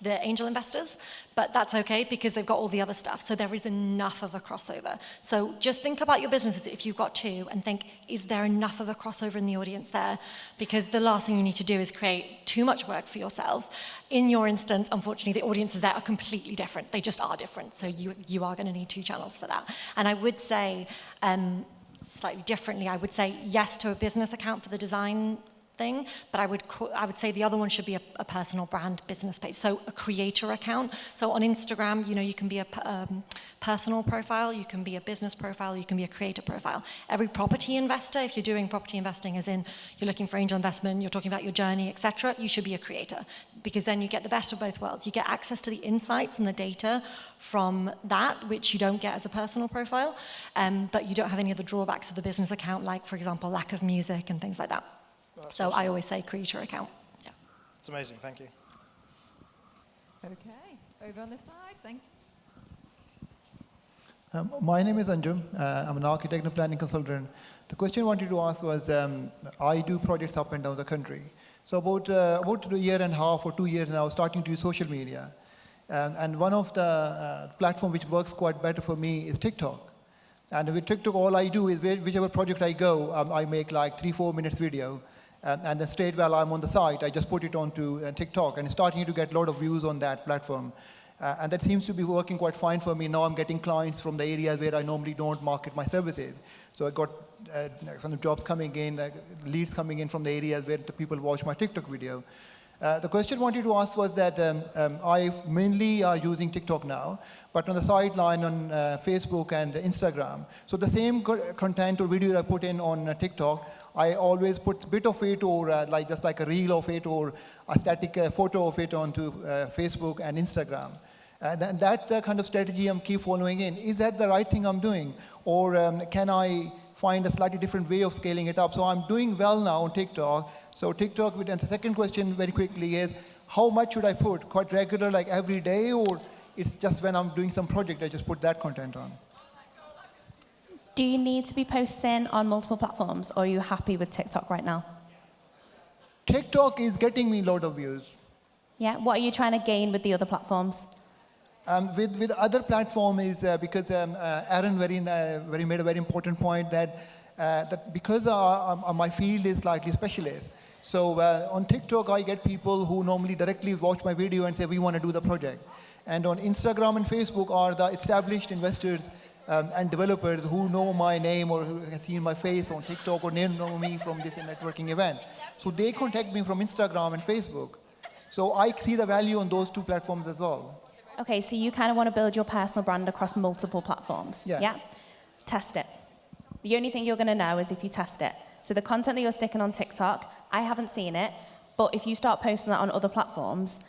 the angel investors, but that's okay because they've got all the other stuff. So there is enough of a crossover. So just think about your businesses if you've got 2 and think, is there enough of a crossover in the audience there? Because the last thing you need to do is create too much work for yourself. In your instance, unfortunately, the audiences there are completely different. They just are different. So you are going to need 2 channels for that. And I would say, slightly differently, I would say yes to a business account for the design thing, but I would say the other one should be a personal brand business page, so a creator account. So on Instagram, you can be a personal profile, you can be a business profile, you can be a creator profile. Every property investor, if you're doing property investing as in you're looking for angel investment, you're talking about your journey, etc., you should be a creator because then you get the best of both worlds. You get access to the insights and the data from that, which you don't get as a personal profile, but you don't have any of the drawbacks of the business account, like, for example, lack of music and things like that. So awesome. I always say creator account. Yeah. It's amazing. Thank you. Okay. Over on this side. Thank you. My name is Anjum. I'm an architect and planning consultant. The question I wanted to ask was, I do projects up and down the country. So about a year and a half or 2 years now, starting to use social media. And one of the platforms which works quite better for me is TikTok. And with TikTok, all I do is whichever project I go, I make like 3-4 minutes video. And then straight while I'm on the site, I just put it onto TikTok and starting to get a lot of views on that platform. And that seems to be working quite fine for me. Now I'm getting clients from the areas where I normally don't market my services. So I got some jobs coming in, leads coming in from the areas where the people watch my TikTok video. The question I wanted to ask was that I mainly are using TikTok now, but on the sideline on Facebook and Instagram. So the same content or video I put in on TikTok, I always put a bit of it or just like a reel of it or a static photo of it onto Facebook and Instagram. And that's the kind of strategy I'm keep following in. Is that the right thing I'm doing? Or can I find a slightly different way of scaling it up? So I'm doing well now on TikTok. So TikTok, and the second question very quickly is, how much should I put? Quite regular, like every day, or it's just when I'm doing some project, I just put that content on? Do you need to be posting on multiple platforms, or are you happy with TikTok right now? TikTok is getting me a lot of views. Yeah, what are you trying to gain with the other platforms? With other platform is because Aaron made a very important point that because my field is slightly specialist. So on TikTok, I get people who normally directly watch my video and say, we want to do the project. And on Instagram and Facebook are the established investors and developers who know my name or who have seen my face on TikTok or know me from this networking event. So they contact me from Instagram and Facebook. So I see the value on those 2 platforms as well. Okay, so you kind of want to build your personal brand across multiple platforms. Yeah. Test it. The only thing you're going to know is if you test it. So the content that you're sticking on TikTok, I haven't seen it, but if you start posting that on other platforms,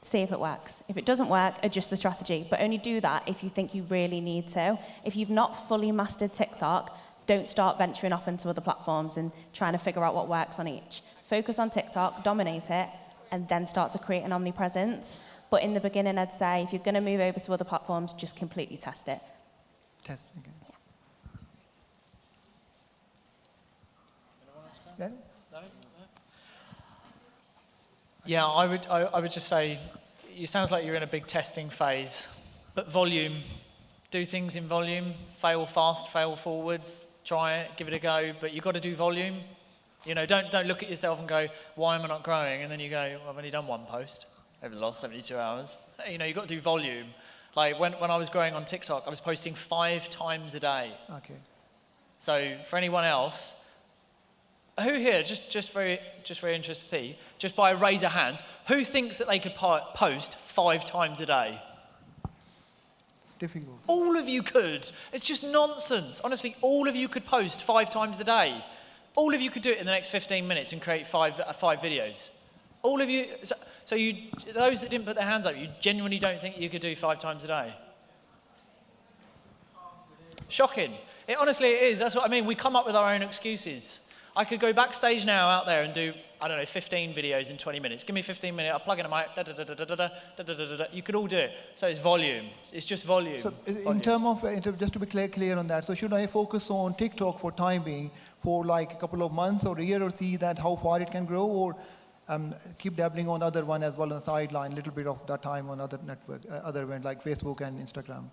see if it works. If it doesn't work, adjust the strategy, but only do that if you think you really need to. If you've not fully mastered TikTok, don't start venturing off into other platforms and trying to figure out what works on each. Focus on TikTok, dominate it, and then start to create an omnipresence. But in the beginning, I'd say if you're going to move over to other platforms, just completely test it. Test, okay. Yeah. Yeah, I would just say, it sounds like you're in a big testing phase, but volume, do things in volume, fail fast, fail forwards, try it, give it a go, but you've got to do volume. You know, don't look at yourself and go, why am I not growing? And then you go, well, I've only done one post over the last 72 hours. You know, you've got to do volume. Like when I was growing on TikTok, I was posting 5 times a day. Okay. So for anyone else, who here, just very interested to see, just by a raise of hands, who thinks that they could post 5 times a day? It's difficult. All of you could. It's just nonsense. Honestly, all of you could post 5 times a day. All of you could do it in the next 15 minutes and create 5 videos. All of you, so you, those that didn't put their hands up, you genuinely don't think you could do 5 times a day? Shocking. Honestly, it is. That's what I mean. We come up with our own excuses. I could go backstage now out there and do, I don't know, 15 videos in 20 minutes. Give me 15 minutes, I'll plug in a mic, you could all do it. So it's volume. It's just volume. So in terms of, just to be clear on that, so should I focus on TikTok for time being, for like a couple of months or a year, or see that how far it can grow, or keep dabbling on other one as well on the sideline, a little bit of that time on other network, other events like Facebook and Instagram,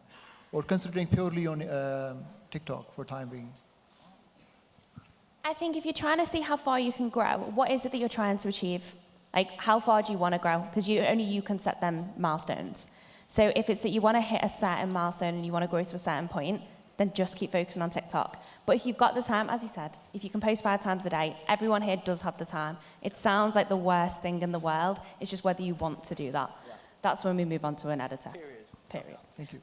or considering purely on TikTok for time being? I think if you're trying to see how far you can grow, what is it that you're trying to achieve? Like, how far do you want to grow? Because only you can set them milestones. So if it's that you want to hit a certain milestone and you want to grow to a certain point, then just keep focusing on TikTok. But if you've got the time, as you said, if you can post 5 times a day, everyone here does have the time. It sounds like the worst thing in the world. It's just whether you want to do that. Yeah. That's when we move on to an editor. Period. Thank you.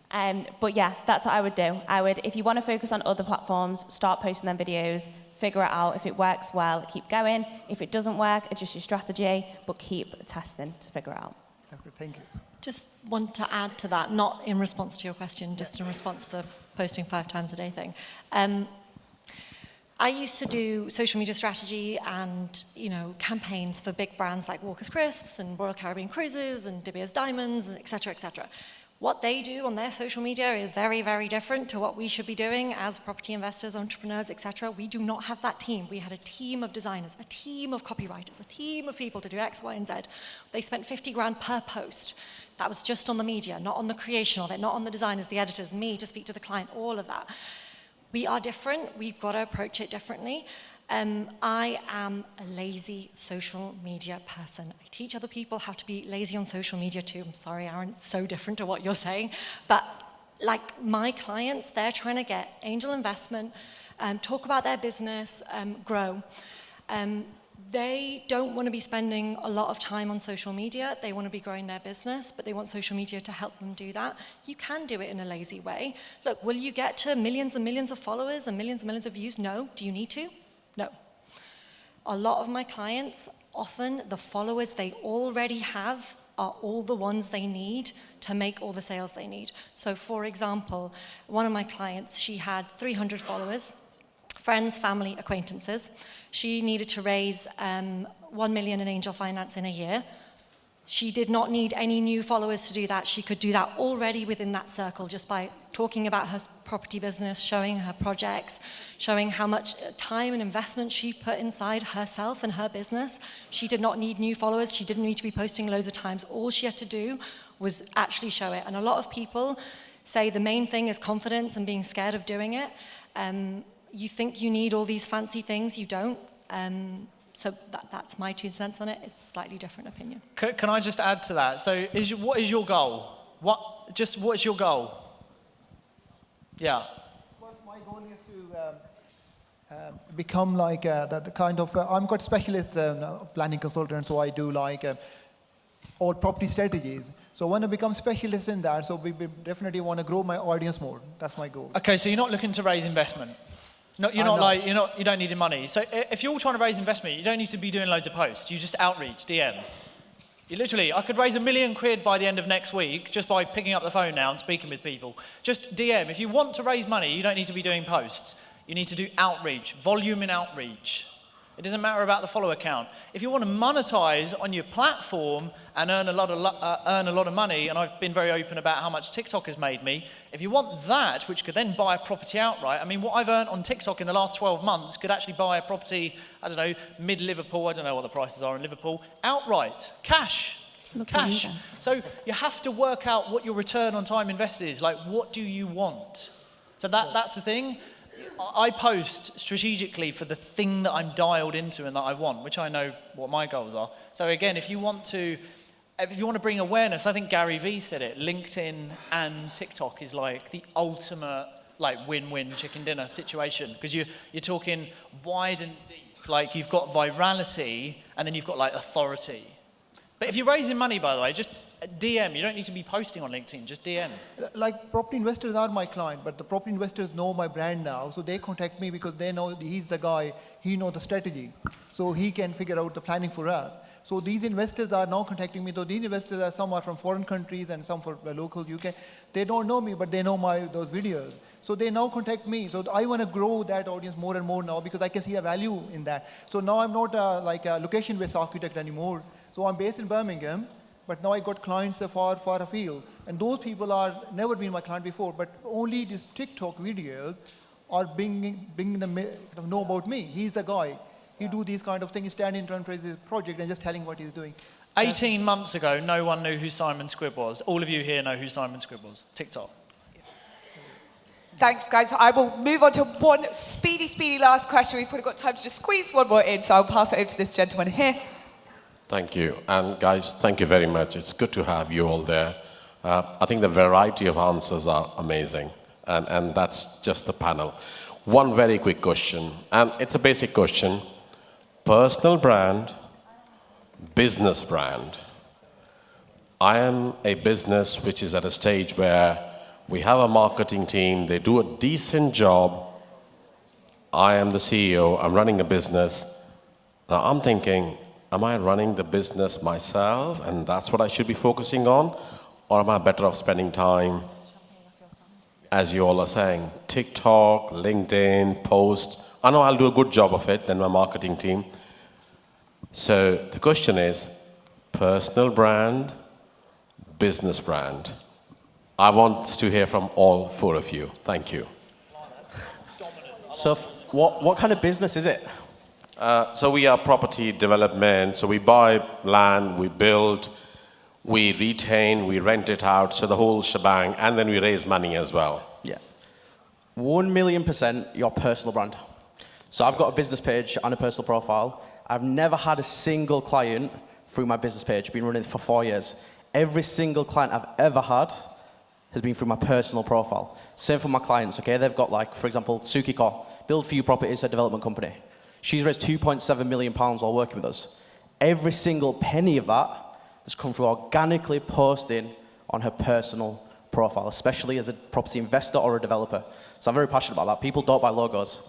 But yeah, that's what I would do. If you want to focus on other platforms, start posting them videos, figure it out. If it works well, keep going. If it doesn't work, adjust your strategy, but keep testing to figure it out. That's good. Thank you. Just want to add to that, not in response to your question, just in response to the posting 5 times a day thing. I used to do social media strategy and, campaigns for big brands like Walker's Crisps and Royal Caribbean Cruises and De Beers Diamonds, et cetera, et cetera. What they do on their social media is very, very different to what we should be doing as property investors, entrepreneurs, etc. We do not have that team. We had a team of designers, a team of copywriters, a team of people to do X, Y, and Z. They spent 50 grand per post. That was just on the media, not on the creation of it, not on the designers, the editors, me to speak to the client, all of that. We are different. We've got to approach it differently. I am a lazy social media person. I teach other people how to be lazy on social media too. I'm sorry, Aaron, it's so different to what you're saying. But like my clients, they're trying to get angel investment, talk about their business, grow. They don't want to be spending a lot of time on social media. They want to be growing their business, but they want social media to help them do that. You can do it in a lazy way. Look, will you get to millions and millions of followers and millions of views? No. Do you need to? No. A lot of my clients, often the followers they already have are all the ones they need to make all the sales they need. So for example, one of my clients, she had 300 followers, friends, family, acquaintances. She needed to raise 1 million in angel finance in a year. She did not need any new followers to do that. She could do that already within that circle just by talking about her property business, showing her projects, showing how much time and investment she put inside herself and her business. She did not need new followers. She didn't need to be posting loads of times. All she had to do was actually show it. And a lot of people say the main thing is confidence and being scared of doing it. You think you need all these fancy things, you don't. So that's my 2 cents on it. It's a slightly different opinion. Can I just add to that? So what is your goal? What is your goal? Yeah. Well, my goal is to become like the kind of, I'm quite specialist planning consultant, so I do like all property strategies. So when I become specialist in that, so we definitely want to grow my audience more. That's my goal. Okay, so you're not looking to raise investment? No, you don't need the money. So if you're trying to raise investment, you don't need to be doing loads of posts. You just outreach, DM. You literally, I could raise £1 million by the end of next week just by picking up the phone now and speaking with people. Just DM. If you want to raise money, you don't need to be doing posts. You need to do outreach, volume in outreach. It doesn't matter about the follower count. If you want to monetize on your platform and earn a lot of money, and I've been very open about how much TikTok has made me, if you want that, which could then buy a property outright, I mean, what I've earned on TikTok in the last 12 months could actually buy a property, I don't know, mid-Liverpool, I don't know what the prices are in Liverpool, outright, cash. Cash. So you have to work out what your return on time invested is. Like, what do you want? So that's the thing. I post strategically for the thing that I'm dialed into and that I want, which I know what my goals are. So again, if you want to bring awareness, I think Gary Vee said it, LinkedIn and TikTok is like the ultimate like win-win chicken dinner situation, because you're talking wide and deep. Like, you've got virality and then you've got like authority. But if you're raising money, by the way, just DM. You don't need to be posting on LinkedIn, just DM. Like, property investors are my client, but the property investors know my brand now, so they contact me because they know he's the guy, he knows the strategy, so he can figure out the planning for us. So these investors are now contacting me, though these investors are, some are from foreign countries and some from the local UK. They don't know me, but they know those videos. So they now contact me. So I want to grow that audience more and more now because I can see a value in that. So now I'm not like a location-based architect anymore. So I'm based in Birmingham, but now I got clients far afield. And those people are never been my client before, but only these TikTok videos are bringing them to know about me. He's the guy. He do these kind of things, stand in front of his project and just telling what he's doing. 18 months ago, no one knew who Simon Squibb was. All of you here know who Simon Squibb was. TikTok. Thanks, guys. I will move on to one speedy last question. We've probably got time to just squeeze one more in, so I'll pass it over to this gentleman here. Thank you. And guys, thank you very much. It's good to have you all there. I think the variety of answers are amazing. And that's just the panel. One very quick question, and it's a basic question. Personal brand, business brand. I am a business which is at a stage where we have a marketing team, they do a decent job. I am the CEO, I'm running a business. Now I'm thinking, am I running the business myself and that's what I should be focusing on? Or am I better off spending time, as you all are saying, TikTok, LinkedIn, post? I know I'll do a good job of it than my marketing team. So the question is, personal brand, business brand. I want to hear from all four of you. Thank you. So what kind of business is it? So we are property development. So we buy land, we build, we retain, we rent it out. So the whole shebang, and then we raise money as well. Yeah. 1,000,000% your personal brand. So I've got a business page and a personal profile. I've never had a single client through my business page. Been running it for 4 years. Every single client I've ever had has been through my personal profile. Same for my clients, okay? They've got, like, for example, Tsukiko, Build For You Properties, a development company. She's raised £2.7 million while working with us. Every single penny of that has come through organically posting on her personal profile, especially as a property investor or a developer. So I'm very passionate about that. People don't buy logos,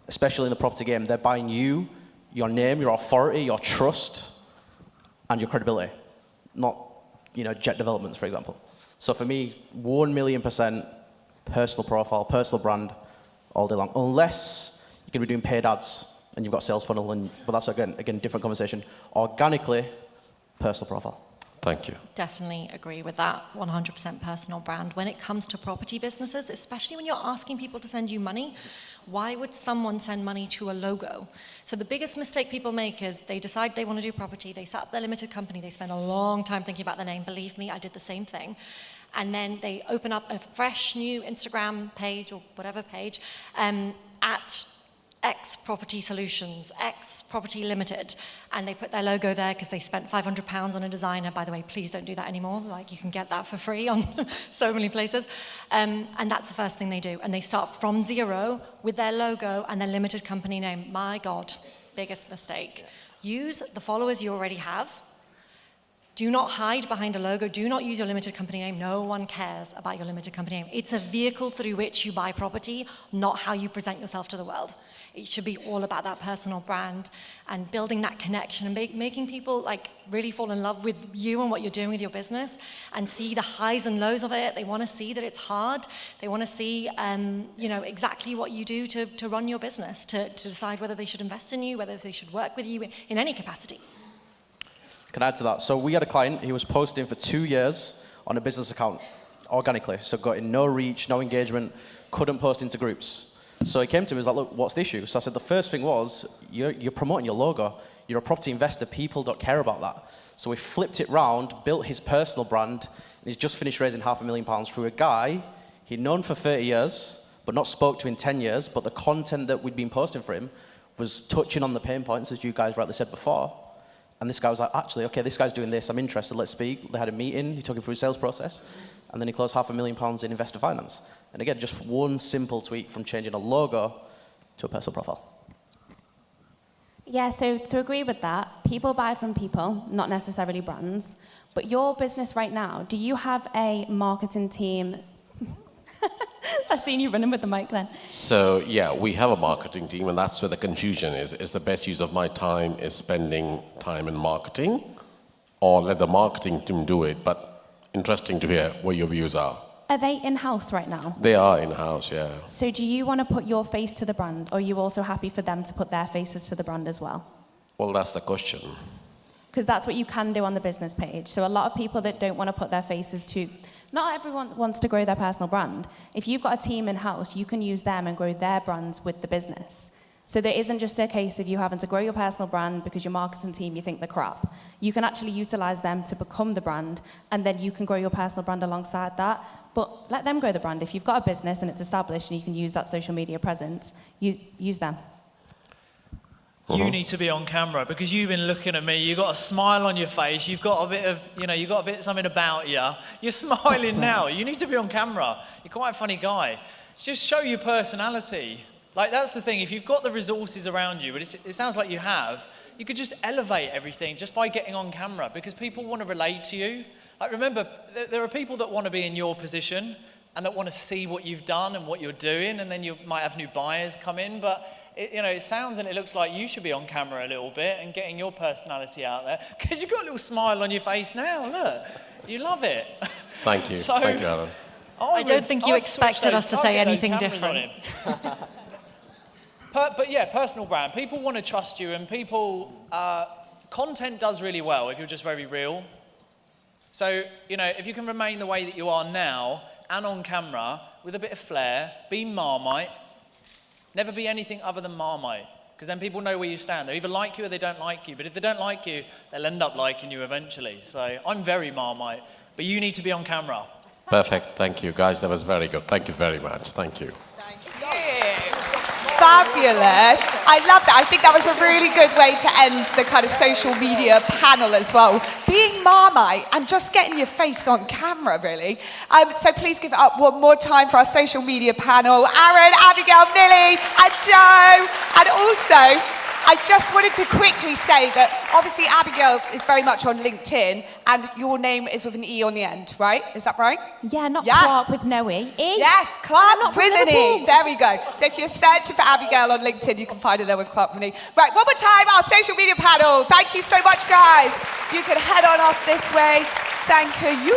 especially in the property game. They're buying you, your name, your authority, your trust, and your credibility. Not, Jet Developments, for example. So for me, 1,000,000% personal profile, personal brand, all day long. Unless you're going to be doing paid ads and you've got a sales funnel, but that's again, different conversation. Organically, personal profile. Thank you. Definitely agree with that. 100% personal brand. When it comes to property businesses, especially when you're asking people to send you money, why would someone send money to a logo? So the biggest mistake people make is they decide they want to do property, they set up their limited company, they spend a long time thinking about the name. Believe me, I did the same thing. And then they open up a fresh new Instagram page or whatever page at X Property Solutions, X Property Limited, and they put their logo there because they spent £500 on a designer. By the way, please don't do that anymore. Like, you can get that for free on so many places. And that's the first thing they do. And they start from zero with their logo and their limited company name. My God, biggest mistake. Use the followers you already have. Do not hide behind a logo. Do not use your limited company name. No one cares about your limited company name. It's a vehicle through which you buy property, not how you present yourself to the world. It should be all about that personal brand and building that connection and making people like really fall in love with you and what you're doing with your business and see the highs and lows of it. They want to see that it's hard. They want to see, exactly what you do to run your business, to decide whether they should invest in you, whether they should work with you in any capacity. Can I add to that? So we had a client, he was posting for 2 years on a business account organically, so getting no reach, no engagement, couldn't post into groups. So he came to me and was like, look, what's the issue? So I said, the first thing was, you're promoting your logo. You're a property investor. People don't care about that. So we flipped it round, built his personal brand, and he's just finished raising £500,000 through a guy he'd known for 30 years, but not spoke to in 10 years, but the content that we'd been posting for him was touching on the pain points, as you guys rightly said before. And this guy was like, actually, okay, this guy's doing this. I'm interested. Let's speak. They had a meeting. He took him through a sales process. And then he closed £500,000 in investor finance. And again, just one simple tweak from changing a logo to a personal profile. Yeah, so to agree with that, people buy from people, not necessarily brands. But your business right now, do you have a marketing team? I've seen you running with the mic then. So, yeah, we have a marketing team, and that's where the confusion is. Is the best use of my time is spending time in marketing, or let the marketing team do it? But interesting to hear what your views are. Are they in-house right now? They are in-house, yeah. So do you want to put your face to the brand, or are you also happy for them to put their faces to the brand as well? Well, that's the question. Because that's what you can do on the business page. So a lot of people that don't want to put their faces to, not everyone wants to grow their personal brand. If you've got a team in-house, you can use them and grow their brands with the business. So there isn't just a case of you having to grow your personal brand because your marketing team, you think they're crap. You can actually utilize them to become the brand, and then you can grow your personal brand alongside that. But let them grow the brand. If you've got a business and it's established and you can use that social media presence, use them. You need to be on camera because you've been looking at me. You've got a smile on your face. You've got a bit of, you've got a bit something about you. You're smiling now. You need to be on camera. You're quite a funny guy. Just show your personality. Like, that's the thing. If you've got the resources around you, but it sounds like you have, you could just elevate everything just by getting on camera because people want to relate to you. Like, remember, there are people that want to be in your position and that want to see what you've done and what you're doing, and then you might have new buyers come in, but it sounds and it looks like you should be on camera a little bit and getting your personality out there because you've got a little smile on your face now. Look, you love it. Thank you. Thank you, Aaron. I don't think you expected us to say anything different. But yeah, personal brand. People want to trust you, and content does really well if you're just very real. So, if you can remain the way that you are now and on camera with a bit of flair, be Marmite. Never be anything other than Marmite, because then people know where you stand. They either like you or they don't like you. But if they don't like you, they'll end up liking you eventually. So I'm very Marmite, but you need to be on camera. Perfect. Thank you, guys. That was very good. Thank you very much. Thank you. Fabulous. I love that. I think that was a really good way to end the kind of social media panel as well. Being Marmite and just getting your face on camera, really. So please give it up one more time for our social media panel. Aaron, Abigail, Millie, and Joe. And also, I just wanted to quickly say that obviously Abigail is very much on LinkedIn, and your name is with an E on the end, right? Is that right? Yeah, not Clark with no E. Yes, Clark with an E. There we go. So if you're searching for Abigail on LinkedIn, you can find her there with Clark with an E. Right, one more time, our social media panel. Thank you so much, guys. You can head on off this way. Thank you.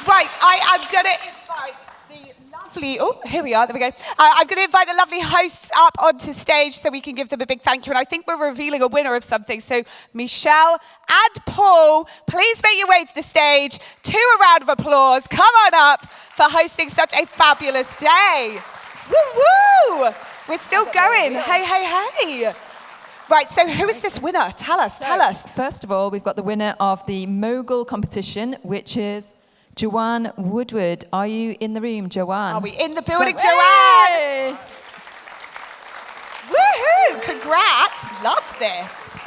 Right, I am going to invite the lovely, here we are, there we go. I'm going to invite the lovely hosts up onto stage so we can give them a big thank you. And I think we're revealing a winner of something. So Michelle and Paul, please make your way to the stage. To a round of applause. Come on up for hosting such a fabulous day. Woo-woo! We're still going. Hey, hey, hey. Right, so who is this winner? Tell us. First of all, we've got the winner of the Mogul competition, which is Joanne Woodward. Are you in the room, Joanne? Are we in the building, Joanne? Woohoo! Congrats. Love this.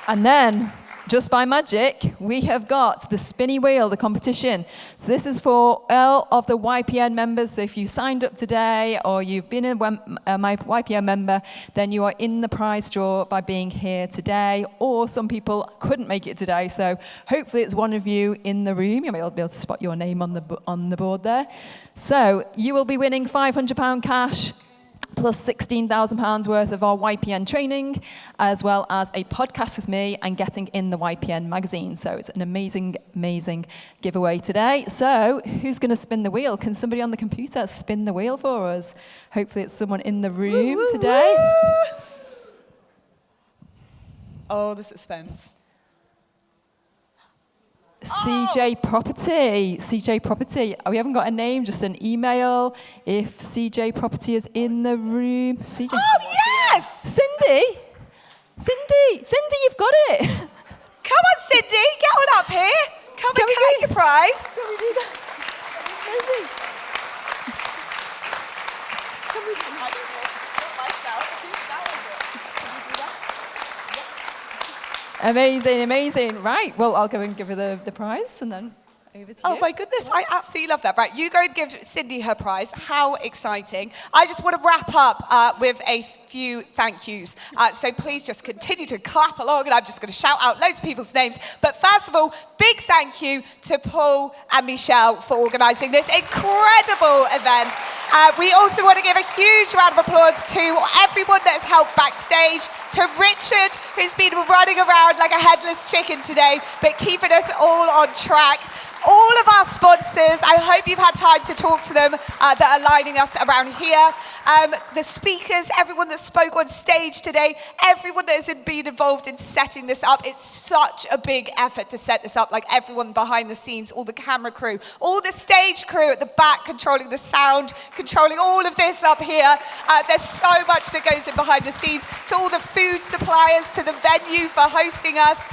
And then just by magic, we have got the spinny wheel, the competition. So this is for all of the YPN members. So if you signed up today or you've been my YPN member, then you are in the prize draw by being here today. Or some people couldn't make it today, so hopefully it's one of you in the room. You'll be able to spot your name on the board there. So you will be winning £500 cash, plus £16,000 worth of our YPN training, as well as a podcast with me and getting in the YPN magazine. So it's an amazing, amazing giveaway today. So who's going to spin the wheel? Can somebody on the computer spin the wheel for us? Hopefully it's someone in the room today. Oh, the suspense. CJ Property. CJ Property. We haven't got a name, just an email. If CJ Property is in the room. CJ. Oh, yes! Cindy, you've got it. Come on, Cindy, get on up here. Come and collect your prize. Can we do that? Amazing. Can we do that? I don't know. Not my shout. Whose shout is it? Can you do that? Amazing, amazing. Right, well, I'll go and give her the prize and then over to you. Oh my goodness, I absolutely love that. Right, you go and give Cindy her prize. How exciting. I just want to wrap up with a few thank yous. So please just continue to clap along, and I'm just going to shout out loads of people's names. But first of all, big thank you to Paul and Michelle for organising this incredible event. We also want to give a huge round of applause to everyone that has helped backstage, to Richard, who's been running around like a headless chicken today, but keeping us all on track. All of our sponsors, I hope you've had time to talk to them that are lining us around here. The speakers, everyone that spoke on stage today, everyone that has been involved in setting this up. It's such a big effort to set this up, like everyone behind the scenes, all the camera crew, all the stage crew at the back controlling the sound, controlling all of this up here. There's so much that goes in behind the scenes, to all the food suppliers, to the venue for hosting us,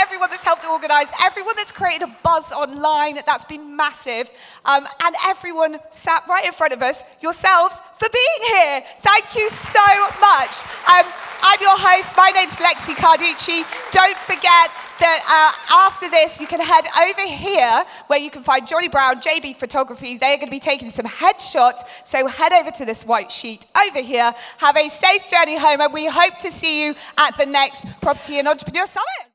everyone that's helped organise, everyone that's created a buzz online, that's been massive, and everyone sat right in front of us, yourselves, for being here. Thank you so much. I'm your host. My name's Lexi Carducci. Don't forget that after this, you can head over here where you can find Johnny Brown, JB Photography. They are going to be taking some headshots. So head over to this white sheet over here. Have a safe journey home, and we hope to see you at the next Property and Entrepreneur Summit.